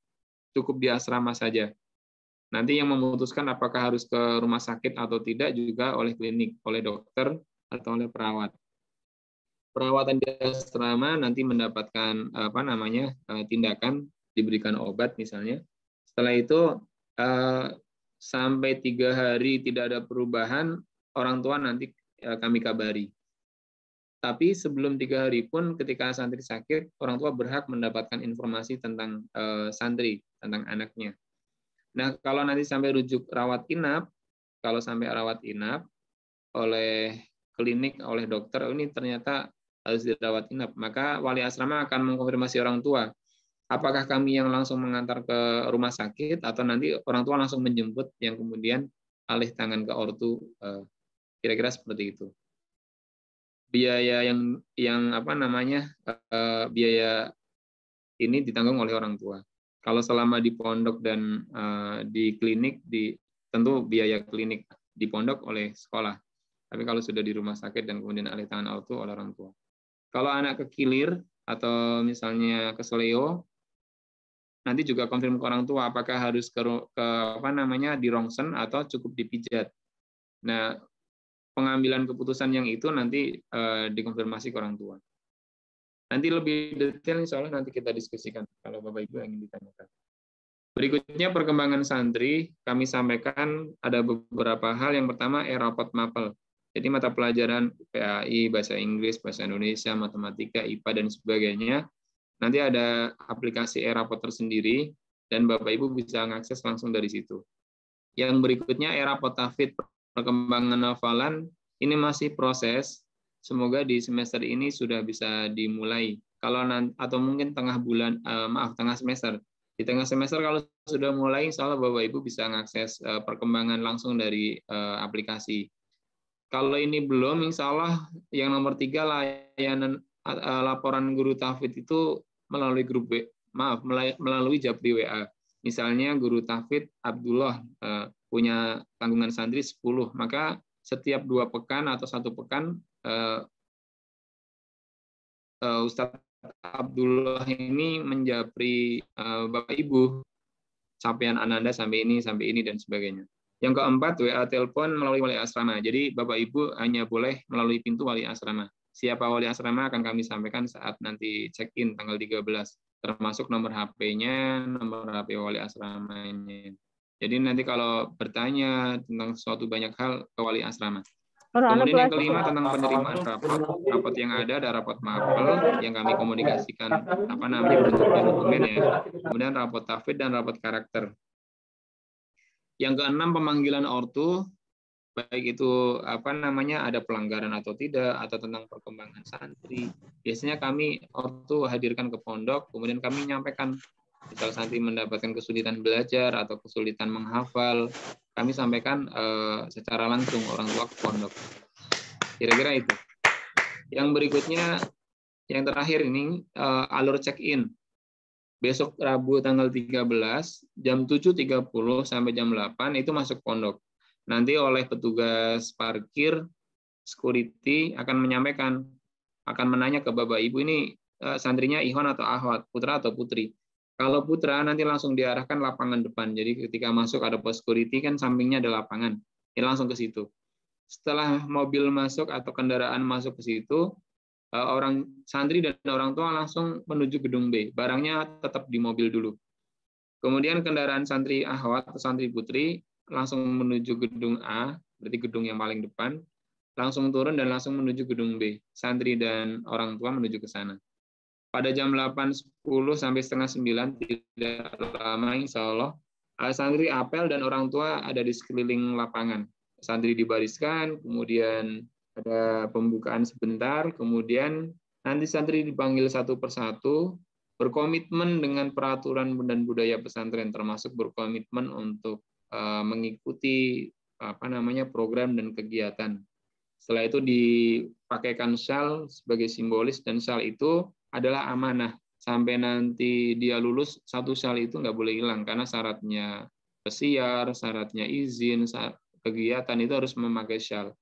cukup di asrama saja. Nanti yang memutuskan apakah harus ke rumah sakit atau tidak juga oleh klinik, oleh dokter atau oleh perawat. Perawatan di asrama nanti mendapatkan tindakan, diberikan obat misalnya. Setelah itu sampai 3 hari tidak ada perubahan, orang tua nanti kami kabari. Tapi sebelum 3 hari pun ketika santri sakit, orang tua berhak mendapatkan informasi tentang santri, tentang anaknya. Nah, kalau nanti sampai rujuk rawat inap, kalau sampai rawat inap oleh klinik, oleh dokter, ini ternyata harus dirawat inap, maka wali asrama akan mengkonfirmasi orang tua, apakah kami yang langsung mengantar ke rumah sakit atau nanti orang tua langsung menjemput yang kemudian alih tangan ke ortu, kira-kira seperti itu. Biaya biaya ini ditanggung oleh orang tua. Kalau selama di pondok dan di klinik, tentu biaya klinik di pondok oleh sekolah. Tapi kalau sudah di rumah sakit dan kemudian alih tangan ortu oleh orang tua. Kalau anak kekilir atau misalnya keseleo, nanti juga konfirm ke orang tua apakah harus di rongsen atau cukup dipijat. Nah, pengambilan keputusan yang itu nanti dikonfirmasi ke orang tua. Nanti lebih detail insya Allah nanti kita diskusikan kalau Bapak Ibu yang ingin ditanyakan. Berikutnya perkembangan santri, kami sampaikan ada beberapa hal. Yang pertama e-rapot mapel. Jadi mata pelajaran PAI, bahasa Inggris, bahasa Indonesia, matematika, IPA dan sebagainya. Nanti ada aplikasi e-rapot tersendiri dan Bapak Ibu bisa mengakses langsung dari situ. Yang berikutnya e-rapot tahfidz, perkembangan hafalan, ini masih proses. Semoga di semester ini sudah bisa dimulai. Kalau atau mungkin tengah semester. Di tengah semester kalau sudah mulai, insya Allah Bapak Ibu bisa mengakses perkembangan langsung dari aplikasi. Kalau ini belum, insya Allah yang nomor 3 layanan laporan guru tahfidz itu melalui melalui Japri WA. Misalnya guru tahfidz Abdullah punya tanggungan santri 10, maka setiap 2 pekan atau 1 pekan Ustadz Abdullah ini menjapri Bapak Ibu capaian Ananda sampai ini dan sebagainya. Yang keempat, WA telepon melalui wali asrama. Jadi Bapak Ibu hanya boleh melalui pintu wali asrama. Siapa wali asrama akan kami sampaikan saat nanti check-in tanggal 13, termasuk nomor HP-nya, nomor HP wali asramanya. Jadi nanti kalau bertanya tentang sesuatu banyak hal ke wali asrama. Kemudian yang kelima tentang penerimaan rapot yang ada rapot mapel yang kami komunikasikan bentuknya dokumen ya. Kemudian rapot tahfidz dan rapot karakter. Yang keenam pemanggilan ortu, baik itu ada pelanggaran atau tidak atau tentang perkembangan santri. Biasanya kami ortu hadirkan ke pondok, kemudian kami menyampaikan misal santri mendapatkan kesulitan belajar atau kesulitan menghafal, kami sampaikan secara langsung orang tua ke pondok. Kira-kira itu. Yang berikutnya, yang terakhir ini alur check-in. Besok Rabu tanggal 13, jam 7.30 sampai jam 8 itu masuk pondok. Nanti oleh petugas parkir, security akan menyampaikan, akan menanya ke Bapak Ibu ini santrinya Ikhwan atau Akhwat, putra atau putri. Kalau putra nanti langsung diarahkan lapangan depan. Jadi ketika masuk ada pos security kan sampingnya ada lapangan. Ini langsung ke situ. Setelah mobil masuk atau kendaraan masuk ke situ, orang santri dan orang tua langsung menuju gedung B. Barangnya tetap di mobil dulu. Kemudian kendaraan santri akhwat atau santri putri langsung menuju gedung A, berarti gedung yang paling depan, langsung turun dan langsung menuju gedung B. Santri dan orang tua menuju ke sana. Pada jam 8.10 sampai setengah 9, tidak lama insya Allah, santri apel dan orang tua ada di sekeliling lapangan. Santri dibariskan, kemudian ada pembukaan sebentar, kemudian Nanti santri dipanggil satu persatu, berkomitmen dengan peraturan dan budaya pesantren, termasuk berkomitmen untuk mengikuti program dan kegiatan. Setelah itu dipakaikan syal sebagai simbolis, dan syal itu adalah amanah. Sampai nanti dia lulus, satu syal itu nggak boleh hilang, karena syaratnya pesiar, syaratnya izin, kegiatan itu harus memakai syal.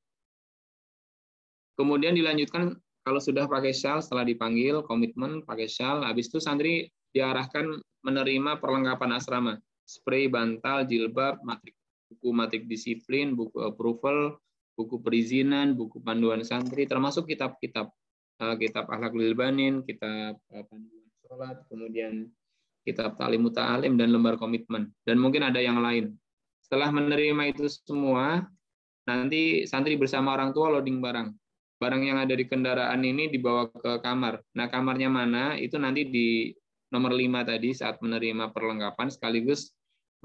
Kemudian dilanjutkan, kalau sudah pakai syal, setelah dipanggil, komitmen pakai syal, habis itu santri diarahkan menerima perlengkapan asrama, spray, bantal, jilbab, buku matrik disiplin, buku approval, buku perizinan, buku panduan santri, termasuk kitab-kitab, kitab akhlakul banin, kitab panduan sholat, kemudian kitab ta'lim muta'alim, dan lembar komitmen, dan mungkin ada yang lain. Setelah menerima itu semua, nanti santri bersama orang tua loading barang. Barang yang ada di kendaraan ini dibawa ke kamar. Nah, kamarnya mana? Itu nanti di nomor 5 tadi saat menerima perlengkapan sekaligus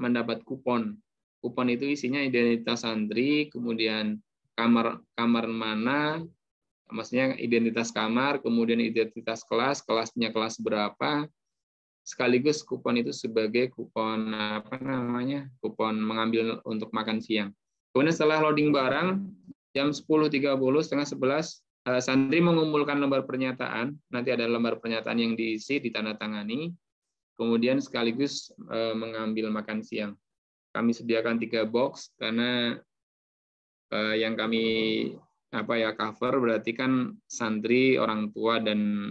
mendapat kupon. Kupon itu isinya identitas santri, kemudian kamar mana, maksudnya identitas kamar, kemudian identitas kelas, kelasnya kelas berapa, sekaligus kupon itu sebagai kupon kupon mengambil untuk makan siang. Kemudian setelah loading barang, jam 10.30, setengah 11, santri mengumpulkan lembar pernyataan. Nanti ada lembar pernyataan yang diisi, ditandatangani, kemudian sekaligus mengambil makan siang. Kami sediakan 3 box karena yang kami cover berarti kan santri, orang tua, dan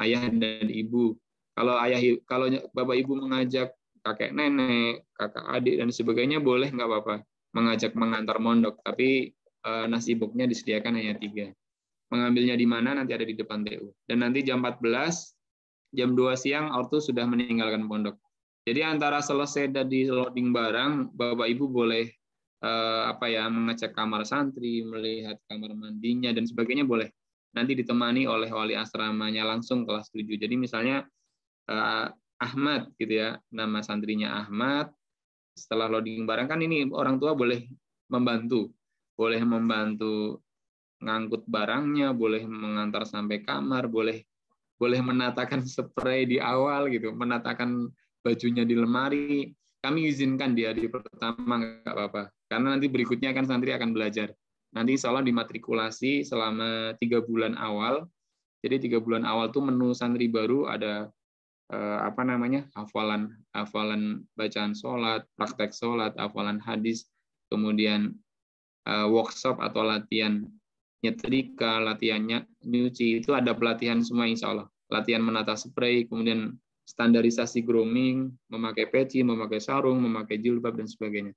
ayah dan ibu. Kalau bapak ibu mengajak kakek nenek, kakak adik dan sebagainya boleh, nggak apa-apa, mengajak mengantar mondok, tapi nasi boxnya disediakan hanya 3. Mengambilnya di mana nanti ada di depan TU. Dan nanti jam 14, jam 2 siang ortu sudah meninggalkan pondok. Jadi antara selesai dari loading barang, bapak ibu boleh mengecek kamar santri, melihat kamar mandinya dan sebagainya boleh. Nanti ditemani oleh wali asramanya langsung kelas 7. Jadi misalnya Ahmad gitu ya, nama santrinya Ahmad. Setelah loading barang kan ini orang tua boleh membantu ngangkut barangnya, boleh mengantar sampai kamar, boleh menatakan spray di awal gitu, menatakan bajunya di lemari. Kami izinkan dia di pertama nggak apa-apa, karena nanti berikutnya kan santri akan belajar. Nanti insya Allah dimatrikulasi selama 3 bulan awal. Jadi 3 bulan awal tuh menu santri baru ada hafalan bacaan sholat, praktek sholat, hafalan hadis, kemudian workshop atau latihan nyetrika, latihannya nyuci, itu ada pelatihan semua insya Allah. Latihan menata spray, kemudian standarisasi grooming, memakai peci, memakai sarung, memakai jilbab, dan sebagainya.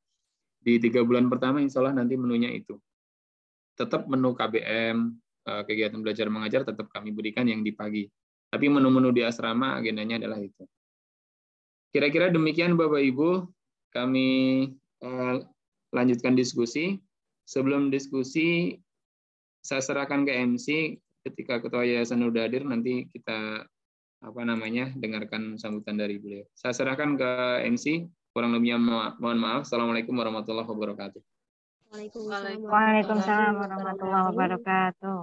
Di 3 bulan pertama insya Allah nanti menunya itu. Tetap menu KBM, kegiatan belajar mengajar tetap kami berikan yang di pagi. Tapi menu-menu di asrama agendanya adalah itu. Kira-kira demikian Bapak Ibu, kami lanjutkan diskusi. Sebelum diskusi, saya serahkan ke MC ketika Ketua Yayasan udah hadir, nanti kita dengarkan sambutan dari beliau. Saya serahkan ke MC, kurang lebihnya mohon maaf. Assalamualaikum warahmatullahi wabarakatuh. Waalaikumsalam warahmatullahi wabarakatuh.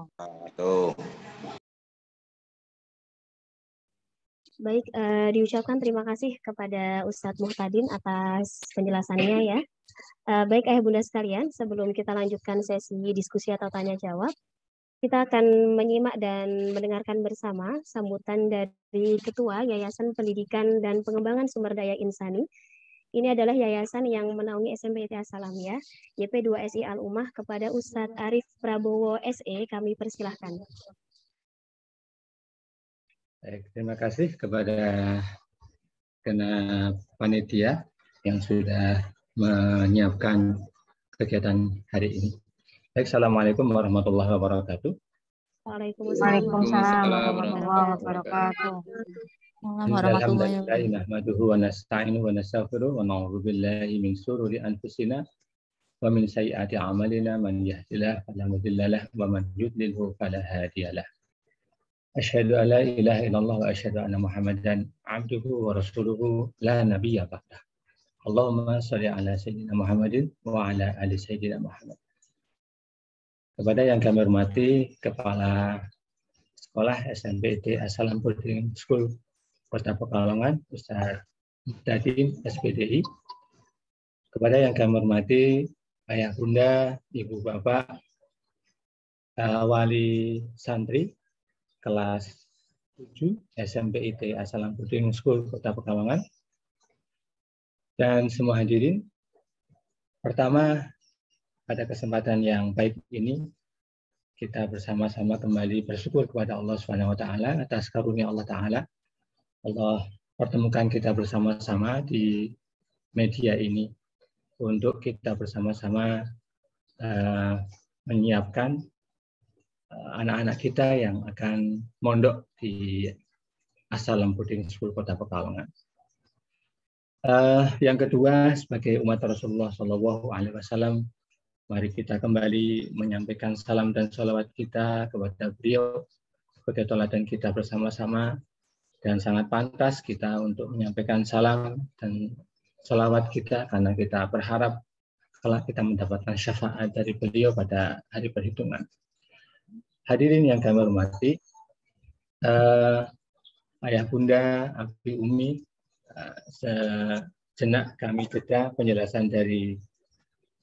Baik, diucapkan terima kasih kepada Ustadz Muhtadin atas penjelasannya ya. Baik ayah bunda sekalian, sebelum kita lanjutkan sesi diskusi atau tanya jawab, kita akan menyimak dan mendengarkan bersama sambutan dari Ketua Yayasan Pendidikan dan Pengembangan Sumber Daya Insani. Ini adalah yayasan yang menaungi SMP ITA Salamiyah, YP2SI Al-Ummah, kepada Ustadz Arif Prabowo SE. Kami persilahkan. Baik, terima kasih kepada panitia yang sudah menyiapkan kegiatan hari ini. Baik, Assalamualaikum warahmatullahi wabarakatuh. Waalaikumsalam warahmatullahi wabarakatuh. Alhamdulillah nahmaduhu wa nasta'inuhu wa nastaghfiruh wa na'udzu billahi min shururi anfusina wa min sayyiati a'malina man yahdihillahu fala mudilla lahu wa man yudlilhu fala hadiya lahu. Asyhadu an la ilaha illallah wa asyhadu anna Muhammadan abduhu wa rasuluhu la nabiyya ba'dah. Allahumma shalli ala sayyidina Muhammadin wa ala ali sayyidina Muhammad. Kepada yang kami hormati Kepala Sekolah SMP As-Salam Boarding School Kota Pekalongan, Ustaz Dadin SPDI. Kepada yang kami hormati Ayah Bunda, Ibu Bapak, Wali Santri kelas 7 SMP IT As-Salam Boarding School Kota Pekalongan, dan semua hadirin. Pertama, pada kesempatan yang baik ini kita bersama-sama kembali bersyukur kepada Allah Subhanahu wa taala atas karunia Allah taala. Allah pertemukan kita bersama-sama di media ini untuk kita bersama-sama menyiapkan anak-anak kita yang akan mondok di As-Salam Boarding School Kota Pekalongan. Yang kedua, sebagai umat Rasulullah SAW, mari kita kembali menyampaikan salam dan sholawat kita kepada beliau sebagai teladan kita bersama-sama, dan sangat pantas kita untuk menyampaikan salam dan sholawat kita karena kita berharap kalau kita mendapatkan syafaat dari beliau pada hari perhitungan. Hadirin yang kami hormati, Ayah Bunda, Abi Umi, sejenak kami jeda penjelasan dari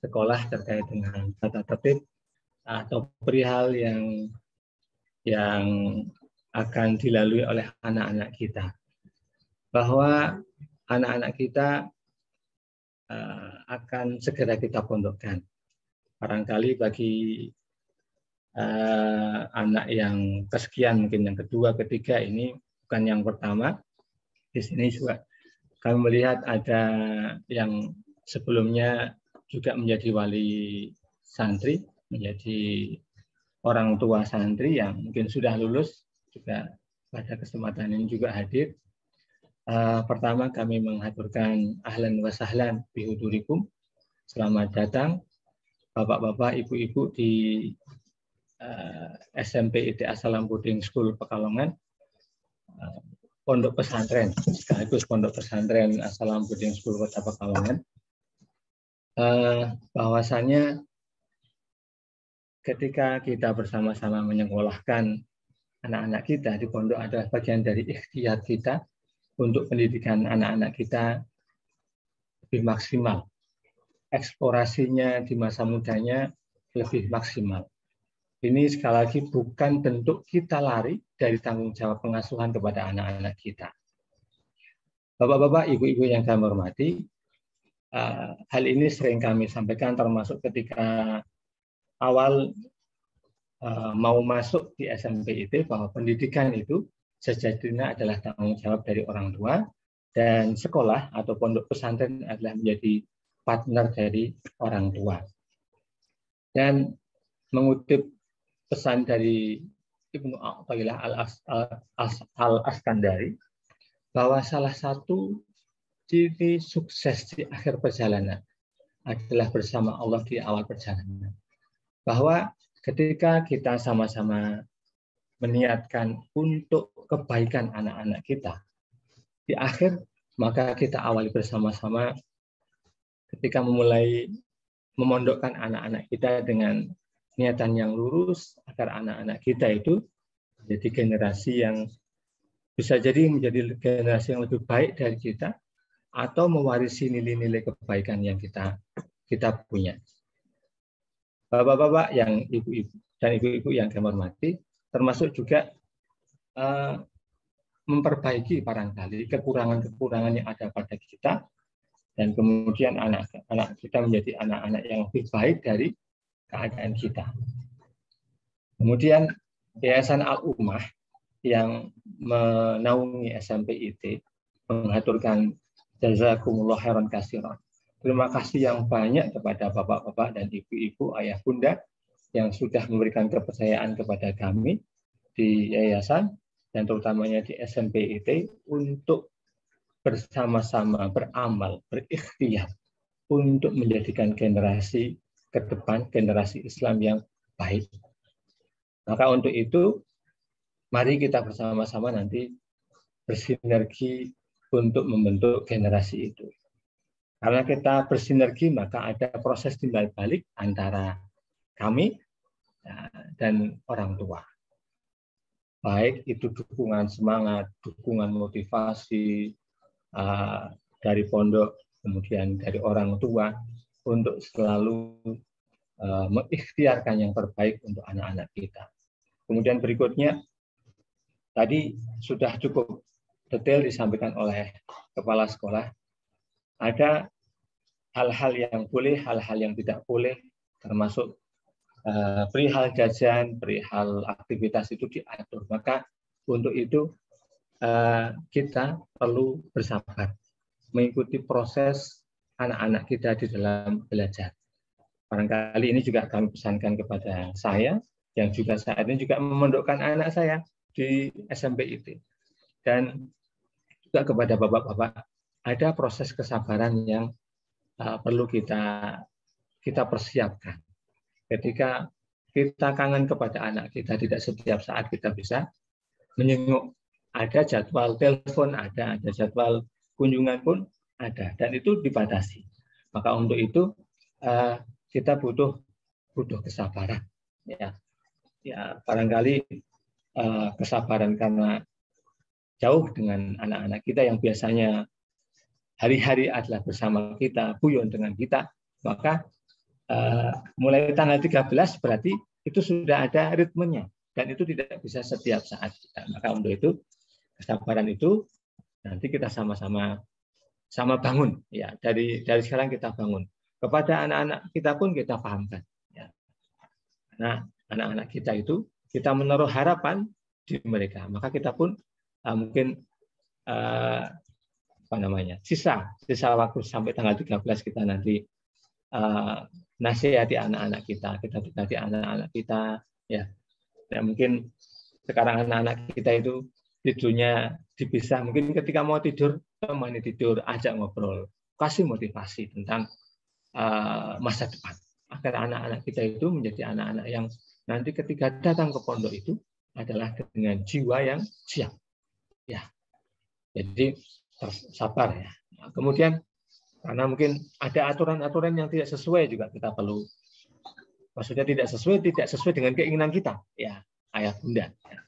sekolah terkait dengan tata tertib atau perihal yang akan dilalui oleh anak-anak kita. Bahwa anak-anak kita akan segera kita pondokkan. Barangkali bagi anak yang kesekian, mungkin yang kedua, ketiga, ini bukan yang pertama. Di sini juga kami melihat ada yang sebelumnya juga menjadi wali santri, menjadi orang tua santri yang mungkin sudah lulus, juga pada kesempatan ini juga hadir. Pertama kami mengaturkan ahlan wa sahlan bihudurikum. Selamat datang Bapak-bapak, Ibu-ibu di SMP IT As-Salam Boarding School Pekalongan, pondok pesantren, sekaligus pondok pesantren As-Salam Boarding School Kota Pekalongan. Bahwasannya ketika kita bersama-sama menyekolahkan anak-anak kita di pondok adalah bagian dari ikhtiar kita untuk pendidikan anak-anak kita lebih maksimal. Eksplorasinya di masa mudanya lebih maksimal. Ini sekali lagi bukan bentuk kita lari dari tanggung jawab pengasuhan kepada anak-anak kita. Bapak-bapak, ibu-ibu yang kami hormati, hal ini sering kami sampaikan termasuk ketika awal mau masuk di SMP itu, bahwa pendidikan itu sejatinya adalah tanggung jawab dari orang tua, dan sekolah atau pondok pesantren adalah menjadi partner dari orang tua. Dan mengutip pesan dari Ibnu Athaillah Al-Askandari, bahwa salah satu ciri sukses di akhir perjalanan adalah bersama Allah di awal perjalanan. Bahwa ketika kita sama-sama meniatkan untuk kebaikan anak-anak kita, di akhir maka kita awali bersama-sama ketika memulai memondokkan anak-anak kita dengan niatan yang lurus agar anak-anak kita itu menjadi generasi yang bisa jadi menjadi generasi yang lebih baik dari kita, atau mewarisi nilai-nilai kebaikan yang kita punya. Bapak-bapak yang ibu-ibu dan ibu-ibu yang kami hormati, termasuk juga memperbaiki barangkali kekurangan-kekurangan yang ada pada kita, dan kemudian anak-anak kita menjadi anak-anak yang lebih baik dari keadaan kita. Kemudian Yayasan Al-Ummah yang menaungi SMP IT mengaturkan jazakumullah khairan katsiran. Terima kasih yang banyak kepada bapak-bapak dan ibu-ibu, ayah bunda yang sudah memberikan kepercayaan kepada kami di yayasan dan terutamanya di SMP IT untuk bersama-sama beramal, berikhtiar untuk menjadikan generasi ke depan, generasi Islam yang baik. Maka untuk itu, mari kita bersama-sama nanti bersinergi untuk membentuk generasi itu. Karena kita bersinergi, maka ada proses timbal balik antara kami dan orang tua. baik itu dukungan semangat, dukungan motivasi dari pondok, kemudian dari orang tua untuk selalu mengikhtiarkan yang terbaik untuk anak-anak kita. Kemudian berikutnya, tadi sudah cukup detail disampaikan oleh kepala sekolah. Ada hal-hal yang boleh, hal-hal yang tidak boleh, termasuk perihal jajan, perihal aktivitas itu diatur. Maka untuk itu kita perlu bersabar, mengikuti proses anak-anak kita di dalam belajar. Barangkali ini juga kami pesankan kepada saya, yang juga saat ini juga memondokkan anak saya di SMP IT. Dan juga kepada bapak-bapak, ada proses kesabaran yang perlu kita persiapkan. Ketika kita kangen kepada anak kita, tidak setiap saat kita bisa menyenguk. Ada jadwal telepon, ada jadwal kunjungan pun ada, dan itu dibatasi. Maka untuk itu kita butuh kesabaran. Ya, barangkali kesabaran karena jauh dengan anak-anak kita yang biasanya hari-hari adalah bersama kita, guyon dengan kita, maka mulai tanggal 13 berarti itu sudah ada ritmenya, dan itu tidak bisa setiap saat. Maka untuk itu kesabaran itu nanti kita sama-sama bangun, ya, dari sekarang kita bangun. Kepada anak-anak kita pun kita pahamkan, ya. Nah, anak-anak kita itu kita menaruh harapan di mereka, maka kita pun mungkin sisa waktu sampai tanggal 13 kita nanti nasihati anak-anak kita dekati anak-anak kita, ya. Dan mungkin sekarang anak-anak kita itu tidurnya dipisah, mungkin ketika mau tidur, temani tidur, ajak ngobrol, kasih motivasi tentang masa depan, agar anak-anak kita itu menjadi anak-anak yang nanti ketika datang ke pondok itu adalah dengan jiwa yang siap, ya. Jadi sabar, ya. Nah, kemudian karena mungkin ada aturan-aturan yang tidak sesuai juga kita perlu, maksudnya tidak sesuai dengan keinginan kita, ya, ayah bunda. Ya.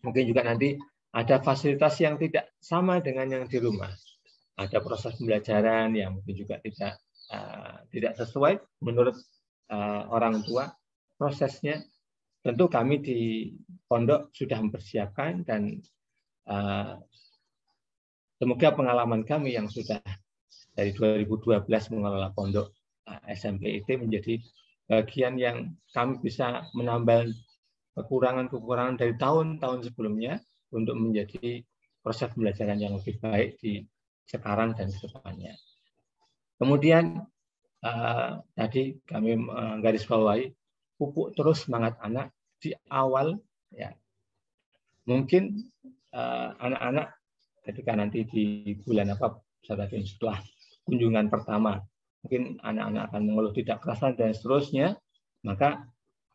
Mungkin juga nanti ada fasilitas yang tidak sama dengan yang di rumah. Ada proses pembelajaran yang mungkin juga tidak sesuai menurut orang tua prosesnya. Tentu kami di pondok sudah mempersiapkan, dan semoga pengalaman kami yang sudah dari 2012 mengelola pondok SMP IT menjadi bagian yang kami bisa menambal kekurangan-kekurangan dari tahun-tahun sebelumnya untuk menjadi proses pembelajaran yang lebih baik di sekarang dan ke depannya. Kemudian tadi kami menggarisbawahi pupuk terus semangat anak di awal, ya. Mungkin anak-anak ketika nanti di bulan setelah kunjungan pertama, mungkin anak-anak akan mengeluh tidak kerasan dan seterusnya, maka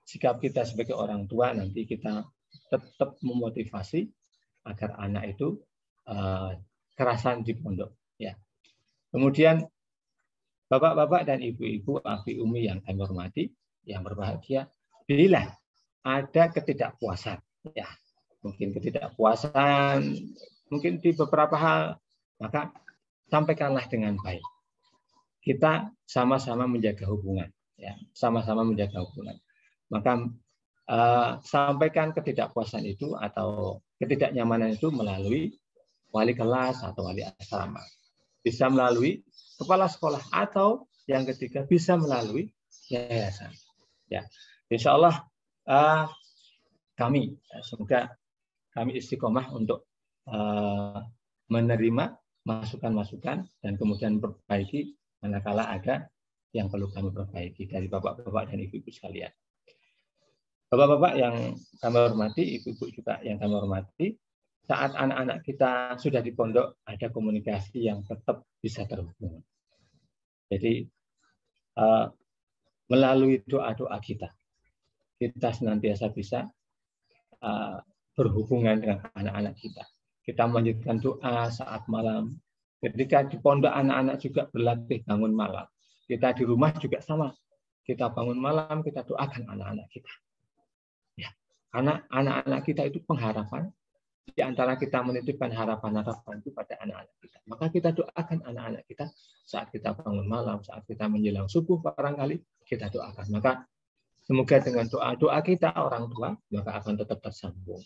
sikap kita sebagai orang tua nanti kita tetap memotivasi agar anak itu kerasan di pondok, ya. Kemudian bapak-bapak dan ibu-ibu, abi umi yang kami hormati, yang berbahagia, bila ada ketidakpuasan, ya, mungkin ketidakpuasan, mungkin di beberapa hal, maka sampaikanlah dengan baik. Kita sama-sama menjaga hubungan, ya, sama-sama menjaga hubungan. Maka sampaikan ketidakpuasan itu atau ketidaknyamanan itu melalui wali kelas atau wali asrama. Bisa melalui kepala sekolah, atau yang ketiga bisa melalui yayasan. Ya, insya Allah semoga kami istiqomah untuk menerima masukan-masukan dan kemudian perbaiki manakala ada yang perlu kami perbaiki dari bapak-bapak dan ibu-ibu sekalian. Bapak-bapak yang kami hormati, ibu-ibu juga yang kami hormati, saat anak-anak kita sudah di pondok, ada komunikasi yang tetap bisa terhubung. Jadi melalui doa-doa kita senantiasa bisa berhubungan dengan anak-anak kita. Kita melanjutkan doa saat malam. Ketika di pondok anak-anak juga berlatih bangun malam. Kita di rumah juga sama. Kita bangun malam, kita doakan anak-anak kita. Ya. Karena anak-anak kita itu pengharapan, di antara kita menitipkan harapan-harapan itu pada anak-anak kita. Maka kita doakan anak-anak kita saat kita bangun malam, saat kita menjelang subuh barangkali kita doakan. Maka semoga dengan doa-doa kita orang tua maka akan tetap tersambung.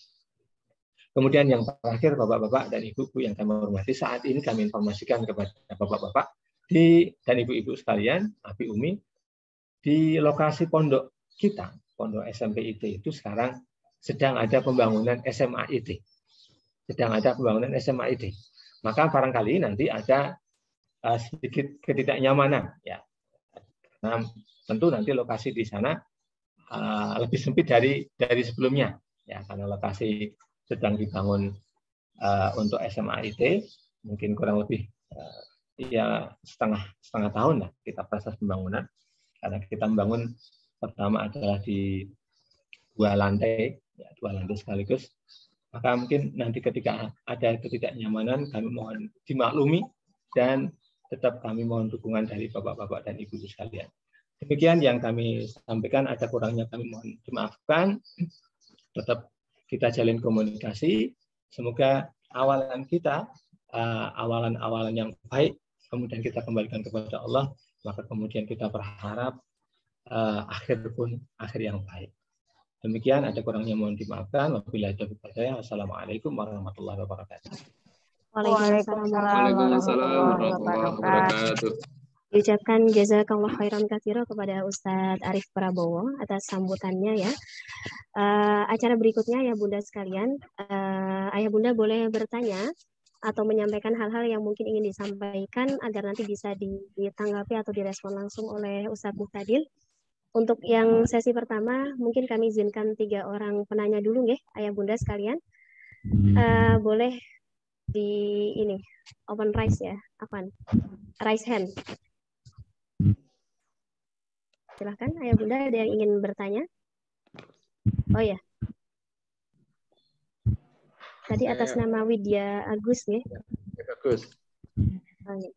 Kemudian yang terakhir Bapak-bapak dan Ibu-ibu yang kami hormati, saat ini kami informasikan kepada Bapak-bapak dan Ibu-ibu sekalian, Abi Umi, di lokasi pondok kita, pondok SMP IT itu sekarang sedang ada pembangunan SMA IT. Maka barangkali nanti ada sedikit ketidaknyamanan, ya. Nah, tentu nanti lokasi di sana lebih sempit dari sebelumnya, ya, karena lokasi sedang dibangun untuk SMA IT, mungkin kurang lebih ya setengah tahun lah kita proses pembangunan, karena kita membangun pertama adalah di 2 lantai sekaligus. Maka mungkin nanti ketika ada ketidaknyamanan kami mohon dimaklumi dan tetap kami mohon dukungan dari Bapak-bapak dan Ibu sekalian. Demikian yang kami sampaikan, ada kurangnya kami mohon dimaafkan. Tetap kita jalin komunikasi. Semoga awalan kita awalan yang baik, kemudian kita kembalikan kepada Allah, maka kemudian kita berharap akhir pun akhir yang baik. Demikian, ada kurangnya mohon dimaafkan. Wabillahi taufiq wal hidayah. Wassalamualaikum warahmatullahi wabarakatuh. Waalaikumsalam warahmatullahi wabarakatuh. Diucapkan jazakallah khairan katsira kepada Ustadz Arif Prabowo atas sambutannya, ya. Acara berikutnya ya Bunda sekalian, Ayah Bunda boleh bertanya atau menyampaikan hal-hal yang mungkin ingin disampaikan agar nanti bisa ditanggapi atau direspon langsung oleh Ustadz Muhtadil. Untuk yang sesi pertama, mungkin kami izinkan 3 orang penanya dulu, ya, Ayah Bunda sekalian. Boleh di ini open raise, ya, raise hand. Silahkan, Ayah Bunda, ada yang ingin bertanya? Oh ya, tadi atas nama Widya Agus, ya. Bagus. Oh, ya.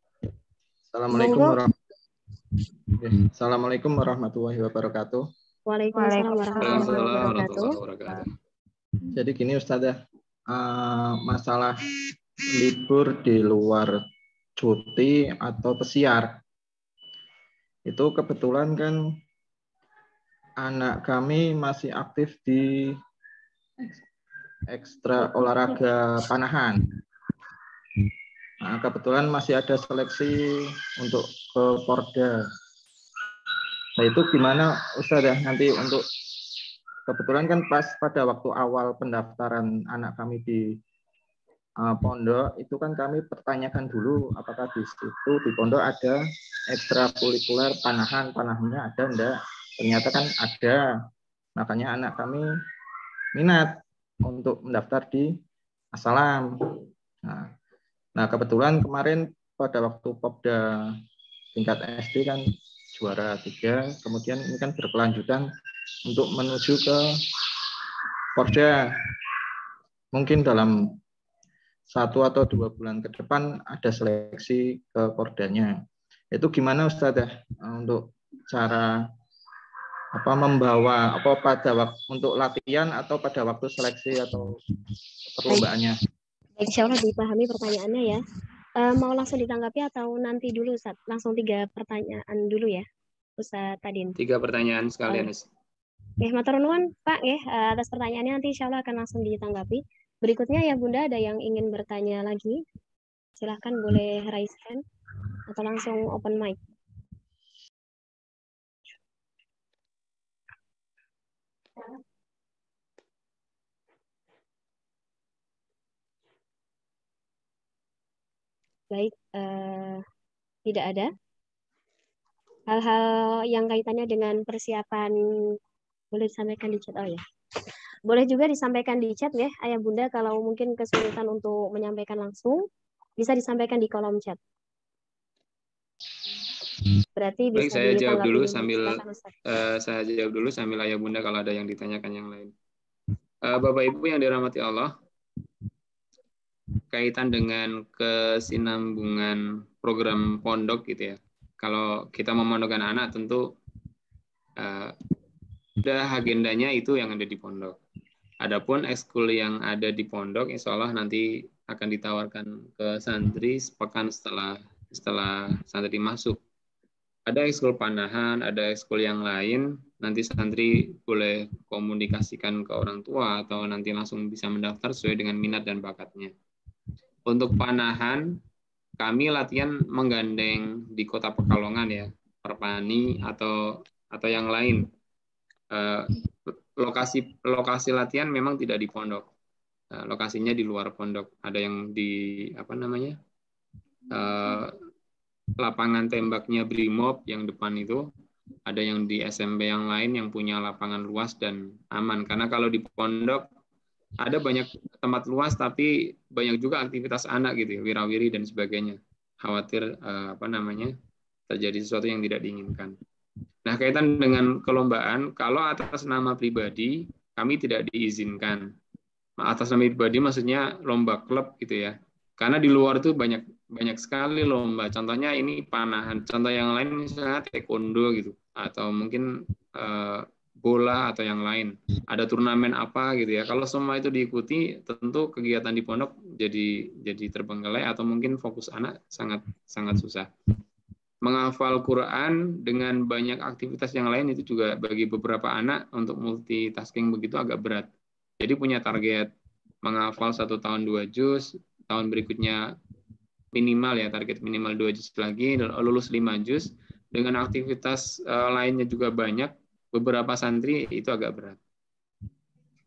Assalamualaikum warahmatullahi wabarakatuh. Waalaikumsalam warahmatullahi wabarakatuh. Jadi gini Ustazah, masalah libur di luar cuti atau pesiar, itu kebetulan kan anak kami masih aktif di ekstra olahraga panahan. Nah, kebetulan masih ada seleksi untuk ke Porda. Nah, itu gimana Ustazah nanti untuk, kebetulan kan pas pada waktu awal pendaftaran anak kami di pondok, itu kan kami pertanyakan dulu apakah di situ di pondok ada ekstrakurikuler panahannya ada enggak. Ternyata kan ada. Makanya anak kami minat untuk mendaftar di As-Salam. Nah, kebetulan kemarin pada waktu Popda tingkat SD kan juara 3, kemudian ini kan berkelanjutan untuk menuju ke Porda. Mungkin dalam 1 atau 2 bulan ke depan ada seleksi ke Pordanya. Itu gimana Ustazah untuk cara membawa pada waktu untuk latihan atau pada waktu seleksi atau perlombaannya? Baik, insya Allah dipahami pertanyaannya, ya. Mau langsung ditanggapi atau nanti dulu, Ustaz? Langsung 3 pertanyaan dulu, ya, Ustaz Tadin. 3 pertanyaan sekalian. Matur nuwun, Pak, atas pertanyaannya, nanti insya Allah akan langsung ditanggapi. Berikutnya ya Bunda, ada yang ingin bertanya lagi? Silahkan boleh raise hand atau langsung open mic. Baik, tidak ada. Hal-hal yang kaitannya dengan persiapan boleh disampaikan di chat. Oh ya, boleh juga disampaikan di chat, ya Ayah Bunda. Kalau mungkin kesulitan untuk menyampaikan langsung, bisa disampaikan di kolom chat. Berarti bisa. Baik, saya jawab dulu sambil Ayah Bunda kalau ada yang ditanyakan yang lain. Bapak Ibu yang dirahmati Allah, kaitan dengan kesinambungan program pondok gitu ya. Kalau kita memondokkan anak tentu udah agendanya itu yang ada di pondok. Adapun ekskul yang ada di pondok, insya Allah nanti akan ditawarkan ke santri sepekan setelah santri masuk. Ada ekskul panahan, ada ekskul yang lain, nanti santri boleh komunikasikan ke orang tua atau nanti langsung bisa mendaftar sesuai dengan minat dan bakatnya. Untuk panahan, kami latihan menggandeng di Kota Pekalongan ya, Perpani atau yang lain. Lokasi latihan memang tidak di pondok. Lokasinya di luar pondok. Ada yang di lapangan tembaknya Brimob yang depan itu, ada yang di SMP yang lain yang punya lapangan luas dan aman. Karena kalau di pondok ada banyak tempat luas tapi banyak juga aktivitas anak gitu, wirawiri dan sebagainya. Khawatir terjadi sesuatu yang tidak diinginkan. Nah, kaitan dengan kelombaan, kalau atas nama pribadi kami tidak diizinkan. Atas nama pribadi maksudnya lomba klub gitu ya. Karena di luar tuh banyak sekali lomba. Contohnya ini panahan. Contoh yang lain misalnya taekwondo gitu, atau mungkin bola atau yang lain. Ada turnamen apa gitu ya. Kalau semua itu diikuti, tentu kegiatan di pondok jadi terbengkalai atau mungkin fokus anak sangat susah. Menghafal Quran dengan banyak aktivitas yang lain itu juga bagi beberapa anak untuk multitasking begitu agak berat. Jadi punya target menghafal 1 tahun 2 juz, tahun berikutnya minimal ya, target minimal 2 juz lagi, lulus 5 juz, dengan aktivitas lainnya juga banyak, beberapa santri itu agak berat.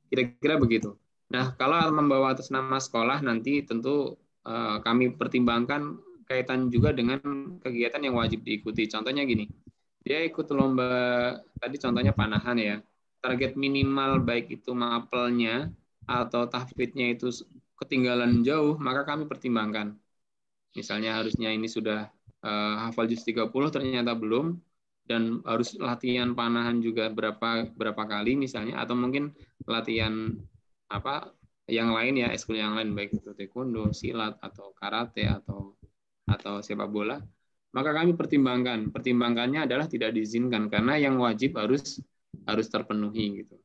Kira-kira begitu. Nah, kalau membawa atas nama sekolah nanti tentu kami pertimbangkan kaitan juga dengan kegiatan yang wajib diikuti. Contohnya gini, dia ikut lomba, tadi contohnya panahan ya, target minimal baik itu mapelnya atau tahfidnya itu ketinggalan jauh, maka kami pertimbangkan. Misalnya harusnya ini sudah hafal juz 30, ternyata belum, dan harus latihan panahan juga berapa kali misalnya, atau mungkin latihan yang lain ya, ekskul yang lain, baik itu taekwondo, silat, atau karate, atau sepak bola, maka kami pertimbangkan. Pertimbangannya adalah tidak diizinkan, karena yang wajib harus terpenuhi gitu.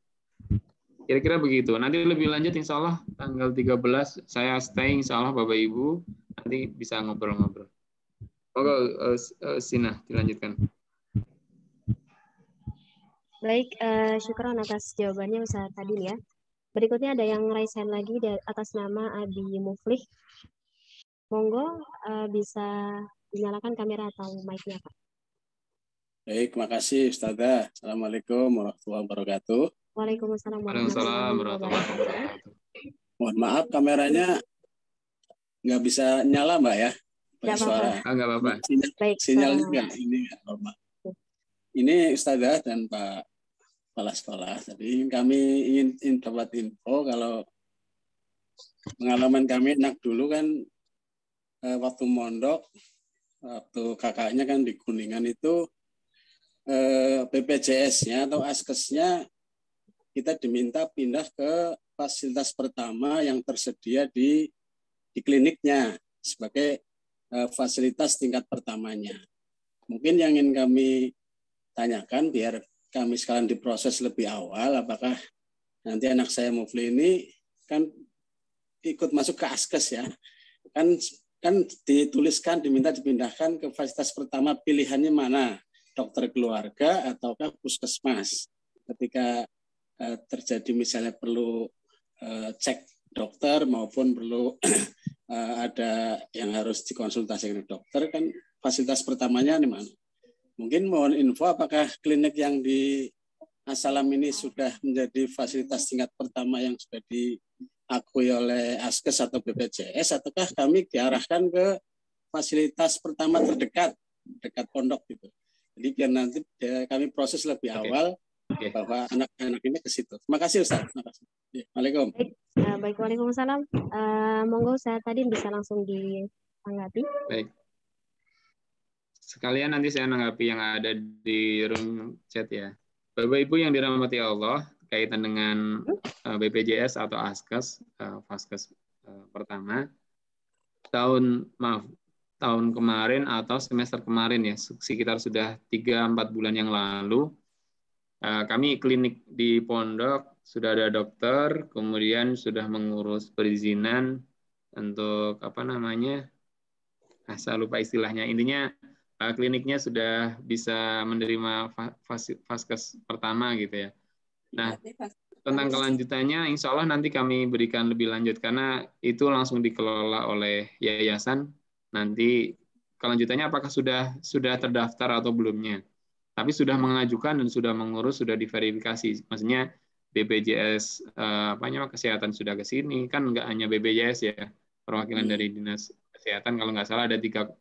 Kira-kira begitu. Nanti lebih lanjut insya Allah tanggal 13 saya stay insya Allah Bapak Ibu, nanti bisa ngobrol-ngobrol. Oke, Sina dilanjutkan. Baik, syukran atas jawabannya Ustaz Fadil ya. Berikutnya ada yang raise hand lagi atas nama Abi Muflih. Monggo bisa dinyalakan kamera atau mic-nya Pak. Baik, makasih Ustazah. Assalamualaikum warahmatullahi wabarakatuh. Waalaikumsalam warahmatullahi wabarakatuh. Mohon maaf kameranya nggak bisa nyala Mbak ya. Nggak suara. Nggak apa-apa. Sinyal juga ini nggak normal. Ini Ustazah dan Pak Kepala Sekolah. Tadi kami ingin dapat info kalau pengalaman kami anak dulu kan waktu mondok, waktu kakaknya kan di Kuningan itu BPJS-nya atau Askesnya kita diminta pindah ke fasilitas pertama yang tersedia di kliniknya sebagai fasilitas tingkat pertamanya. Mungkin yang ingin kami tanyakan biar kami sekalian diproses lebih awal, apakah nanti anak saya Mufli ini kan ikut masuk ke Askes ya, kan dituliskan diminta dipindahkan ke fasilitas pertama, pilihannya mana, dokter keluarga ataukah puskesmas. Ketika terjadi misalnya perlu cek dokter maupun perlu ada yang harus dikonsultasikan dokter, kan fasilitas pertamanya di mana? Mungkin mohon info apakah klinik yang di Asalam ini sudah menjadi fasilitas tingkat pertama yang sudah diakui oleh Askes atau BPJS, ataukah kami diarahkan ke fasilitas pertama terdekat, dekat pondok gitu. Jadi biar nanti kami proses lebih awal bahwa anak-anak ini ke situ. Terima kasih Ustaz. Terima kasih. Waalaikumsalam. Baik, waalaikumsalam. Monggo saya tadi bisa langsung ditanggapi. Baik. Sekalian nanti saya menanggapi yang ada di room chat ya. Bapak Ibu yang dirahmati Allah, kaitan dengan BPJS atau Askes, Faskes pertama, tahun kemarin atau semester kemarin ya, sekitar sudah 3-4 bulan yang lalu, kami klinik di pondok sudah ada dokter, kemudian sudah mengurus perizinan untuk apa namanya, saya lupa istilahnya. Intinya kliniknya sudah bisa menerima vaskes pertama gitu ya. Nah, tentang kelanjutannya, insya Allah nanti kami berikan lebih lanjut karena itu langsung dikelola oleh yayasan. Nanti kelanjutannya apakah sudah terdaftar atau belumnya. Tapi sudah mengajukan dan sudah mengurus, sudah diverifikasi. Maksudnya BPJS kesehatan sudah ke sini, kan nggak hanya BPJS ya, perwakilan dari dinas kesehatan kalau nggak salah ada tiga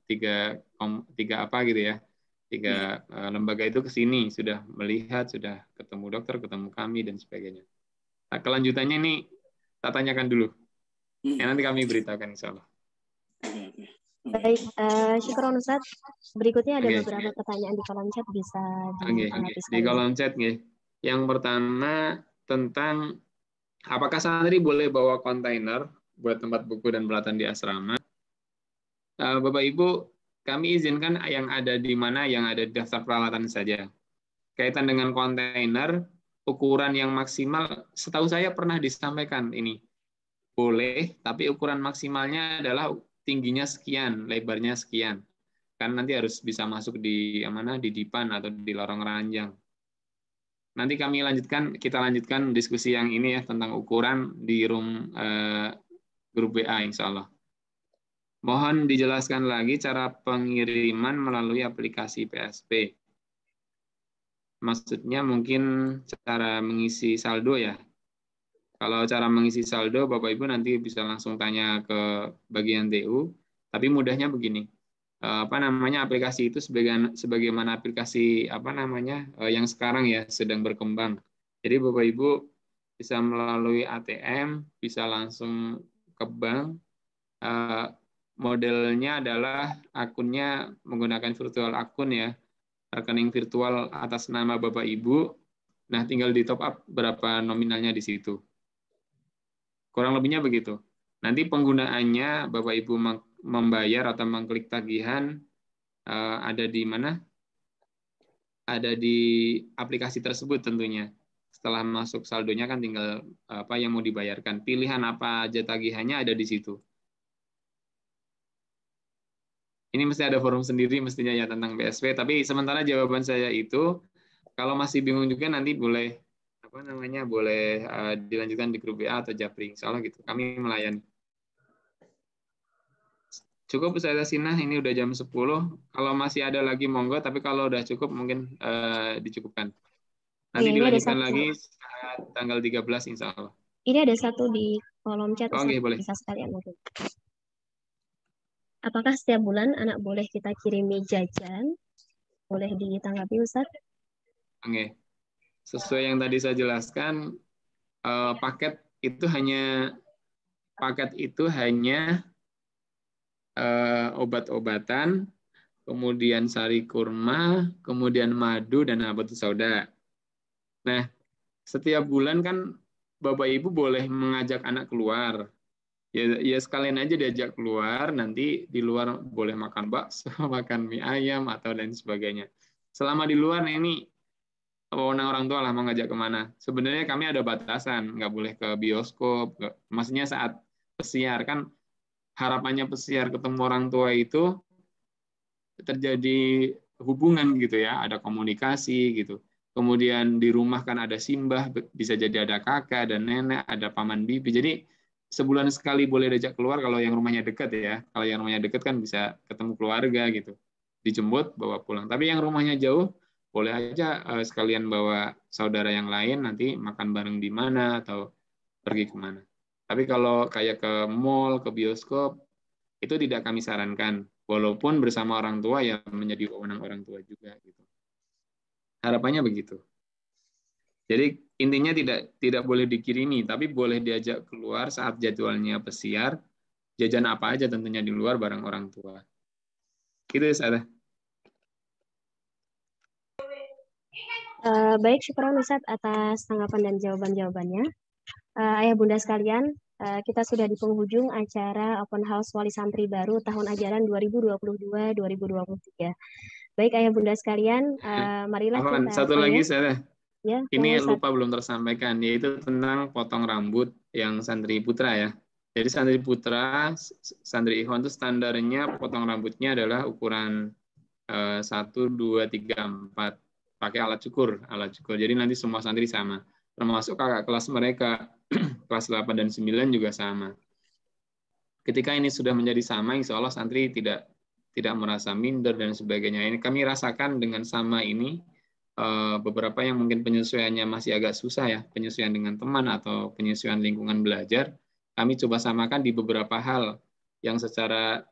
apa gitu ya, tiga lembaga itu ke sini sudah melihat, sudah ketemu dokter, ketemu kami dan sebagainya. Nah, kelanjutannya ini tak tanyakan dulu, ya nanti kami beritakan insya Allah. Baik, syukron Ustaz. Berikutnya ada beberapa pertanyaan di kolom chat, bisa ditanggapi di kolom chat nih. Yang pertama tentang apakah santri boleh bawa kontainer buat tempat buku dan peralatan di asrama? Bapak Ibu, kami izinkan yang ada di mana, yang ada di daftar peralatan saja. Kaitan dengan kontainer, ukuran yang maksimal, setahu saya pernah disampaikan ini. Boleh, tapi ukuran maksimalnya adalah tingginya sekian, lebarnya sekian. Kan nanti harus bisa masuk di dipan atau di lorong ranjang. Nanti kita lanjutkan diskusi yang ini ya tentang ukuran di room grup WA insya Allah. Mohon dijelaskan lagi cara pengiriman melalui aplikasi PSP. Maksudnya mungkin cara mengisi saldo ya. Kalau cara mengisi saldo, Bapak Ibu nanti bisa langsung tanya ke bagian TU. Tapi mudahnya begini, aplikasi itu sebagaimana aplikasi yang sekarang ya sedang berkembang. Jadi Bapak Ibu bisa melalui ATM, bisa langsung ke bank. Modelnya adalah akunnya menggunakan virtual akun ya, rekening virtual atas nama Bapak Ibu. Nah, tinggal di top up berapa nominalnya di situ. Kurang lebihnya begitu. Nanti penggunaannya Bapak Ibu membayar atau mengklik tagihan ada di mana? Ada di aplikasi tersebut tentunya. Setelah masuk saldonya kan tinggal apa yang mau dibayarkan. Pilihan apa aja tagihannya ada di situ. Ini mesti ada forum sendiri mestinya ya tentang PSP. Tapi sementara jawaban saya itu, kalau masih bingung juga nanti boleh boleh dilanjutkan di grup WA atau Japri. Insya Allah gitu. Kami melayani. Cukup Ustazah Sinah, ini udah jam 10. Kalau masih ada lagi monggo, tapi kalau udah cukup mungkin dicukupkan. Nanti dilanjutkan lagi saat tanggal 13 insya Allah. Ini ada satu di kolom chat, Oke, boleh. Bisa sekalian mungkin. Apakah setiap bulan anak boleh kita kirimi jajan? Boleh ditanggapi Ustaz? Oke. Sesuai yang tadi saya jelaskan, paket itu hanya obat-obatan, kemudian sari kurma, kemudian madu dan habatus sauda. Nah, setiap bulan kan Bapak Ibu boleh mengajak anak keluar. Ya sekalian aja diajak keluar, nanti di luar boleh makan bakso, makan mie ayam, atau lain sebagainya. Selama di luar ini, wewenang orang tua lah mau ngajak kemana. Sebenarnya kami ada batasan, nggak boleh ke bioskop. Maksudnya saat pesiar, kan harapannya pesiar ketemu orang tua itu terjadi hubungan gitu ya, ada komunikasi gitu. Kemudian di rumah kan ada simbah, bisa jadi ada kakak, ada nenek, ada paman bibi. Jadi sebulan sekali boleh diajak keluar kalau yang rumahnya dekat ya. Kalau yang rumahnya dekat kan bisa ketemu keluarga gitu. Dijemput, bawa pulang. Tapi yang rumahnya jauh, boleh aja sekalian bawa saudara yang lain, nanti makan bareng di mana atau pergi kemana. Tapi kalau kayak ke mall, ke bioskop, itu tidak kami sarankan. Walaupun bersama orang tua ya menjadi wewenang orang tua juga gitu. Harapannya begitu. Jadi intinya tidak boleh dikirimi, tapi boleh diajak keluar saat jadwalnya pesiar, jajan apa aja tentunya di luar bareng orang tua. Gitu ya, Sarah. Baik, syukur Ustaz atas tanggapan dan jawaban-jawabannya. Ayah bunda sekalian, kita sudah di penghujung acara Open House Wali Santri Baru tahun ajaran 2022-2023. Baik ayah bunda sekalian, marilah kita. Satu lagi, Sarah. Ya, ini Ustaz. lupa belum tersampaikan, yaitu tentang potong rambut yang santri putra ya. Jadi santri putra, santri ikhwan itu standarnya potong rambutnya adalah ukuran 1, 2, 3, 4. Pakai alat cukur. Jadi nanti semua santri sama. Termasuk kakak kelas mereka, kelas 8 dan 9 juga sama. Ketika ini sudah menjadi sama, insya Allah santri tidak merasa minder dan sebagainya. Ini kami rasakan dengan sama ini, beberapa yang mungkin penyesuaiannya masih agak susah ya, penyesuaian dengan teman atau penyesuaian lingkungan belajar, kami coba samakan di beberapa hal yang secara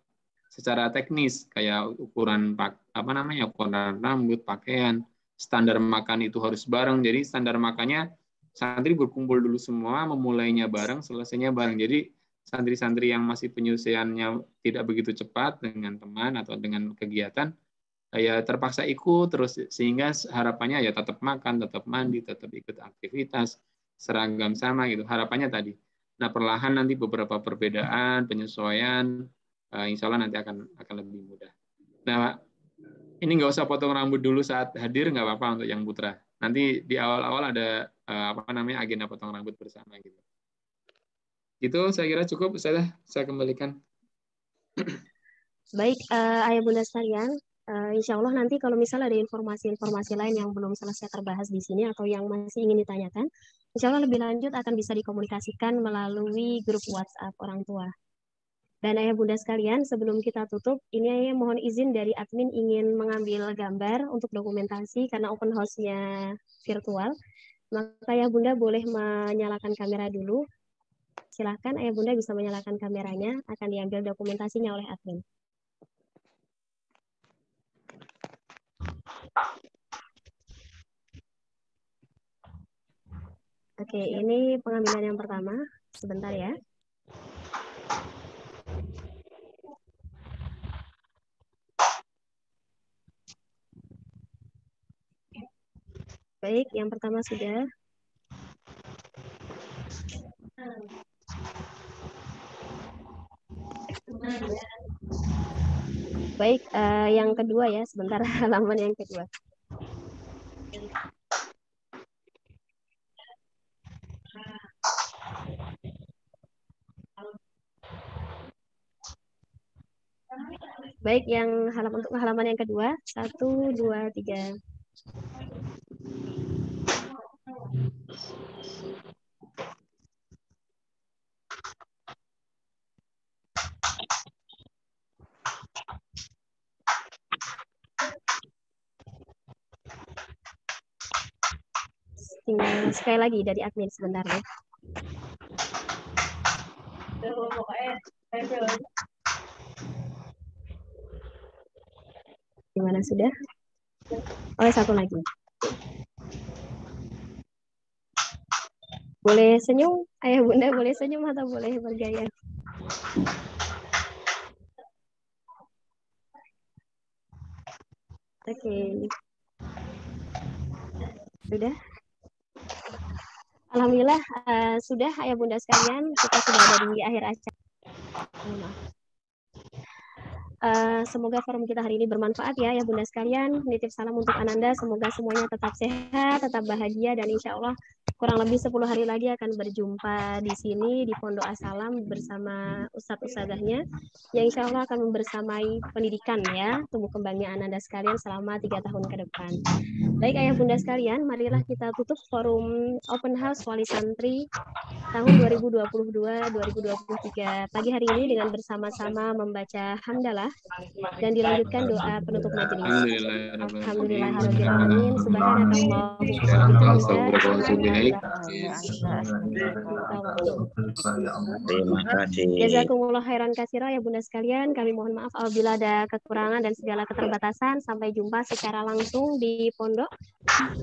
teknis kayak ukuran ukuran rambut, pakaian, standar makan itu harus bareng. Jadi standar makannya santri berkumpul dulu semua, memulainya bareng, selesainya bareng. Jadi santri-santri yang masih penyelesaiannya tidak begitu cepat dengan teman atau dengan kegiatan, ya terpaksa ikut terus, sehingga harapannya ya tetap makan, tetap mandi, tetap ikut aktivitas, seragam sama gitu. Harapannya tadi. Nah, perlahan nanti beberapa perbedaan, penyesuaian, insya Allah nanti akan lebih mudah. Nah, ini nggak usah potong rambut dulu saat hadir, nggak apa-apa untuk yang putra. Nanti di awal-awal ada agenda potong rambut bersama gitu. Itu saya kira cukup. Saya kembalikan. Baik, ayah bunda sekalian, insya Allah nanti kalau misalnya ada informasi-informasi lain yang belum selesai terbahas di sini atau yang masih ingin ditanyakan, insya Allah lebih lanjut akan bisa dikomunikasikan melalui grup WhatsApp orang tua. Dan ayah bunda sekalian, sebelum kita tutup, ini ayah mohon izin dari admin ingin mengambil gambar untuk dokumentasi karena open house-nya virtual. Maka ayah bunda boleh menyalakan kamera dulu. Silahkan ayah bunda bisa menyalakan kameranya, akan diambil dokumentasinya oleh admin. Oke, ini pengambilan yang pertama. Sebentar ya. Baik, yang pertama sudah. Baik, yang kedua ya, sebentar halaman yang kedua. Baik, yang untuk halaman yang kedua, 1, 2, 3. Tinggal sekali lagi dari admin sebentar ya. Gimana sudah? Oh, satu lagi. Boleh senyum, ayah bunda boleh senyum atau boleh bergaya? Oke. Sudah? Alhamdulillah sudah ayah bunda sekalian, kita sudah ada di akhir acara. Semoga forum kita hari ini bermanfaat ya bunda sekalian. Nitip salam untuk Ananda, semoga semuanya tetap sehat, tetap bahagia, dan insya Allah kurang lebih 10 hari lagi akan berjumpa di sini di Pondok As-Salam bersama ustadz-ustadzahnya yang insya Allah akan membersamai pendidikan ya, tumbuh kembangnya Ananda sekalian selama 3 tahun ke depan. Baik ayah bunda sekalian, marilah kita tutup forum Open House Wali Santri tahun 2022-2023 pagi hari ini dengan bersama-sama membaca hamdalah dan dilanjutkan doa penutup majelis. Alhamdulillahirrahmanirrahim. Subhanallah. Terima kasih. Jazakumullah khairan katsira ya bunda sekalian. Kami mohon maaf apabila ada kekurangan dan segala keterbatasan. Sampai jumpa secara langsung di pondok.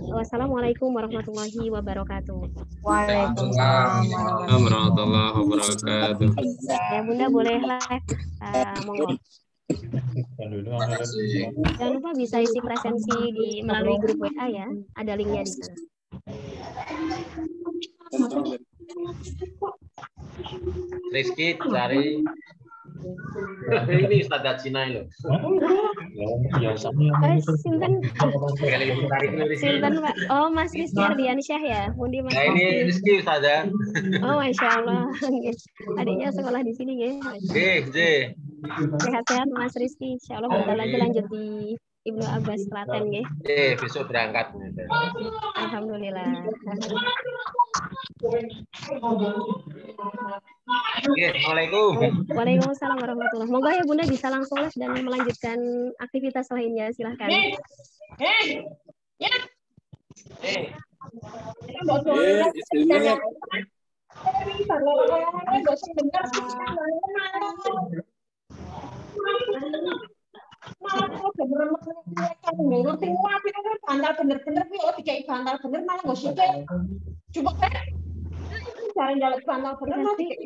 Wassalamualaikum warahmatullahi wabarakatuh. Waalaikumsalam warahmatullahi wabarakatuh. Ya bunda boleh live, monggo. Jangan lupa bisa isi presensi melalui grup WA ya, ada linknya di sana. Rizky cari Ini Ustazah Cina itu. Sinten Pak. Oh, Mas Rizky Ardiansyah ya. Pundi Mas Nah, ini Rizky Ustazah. Oh, Masya Allah. Adiknya sekolah di sini ya. Sehat-sehat Mas Rizky. Insya Allah bentar lagi lanjut di Ibnu Abbas Klaten ya. Besok berangkat. Alhamdulillah. Assalamualaikum. Waalaikumsalam warahmatullahi wabarakatuh. Moga ya Bunda bisa langsung live dan melanjutkan aktivitas lainnya. Silahkan. bener-bener dikai bantal bener malah nggak sih coba kan cara jalan bantal bener malah dikai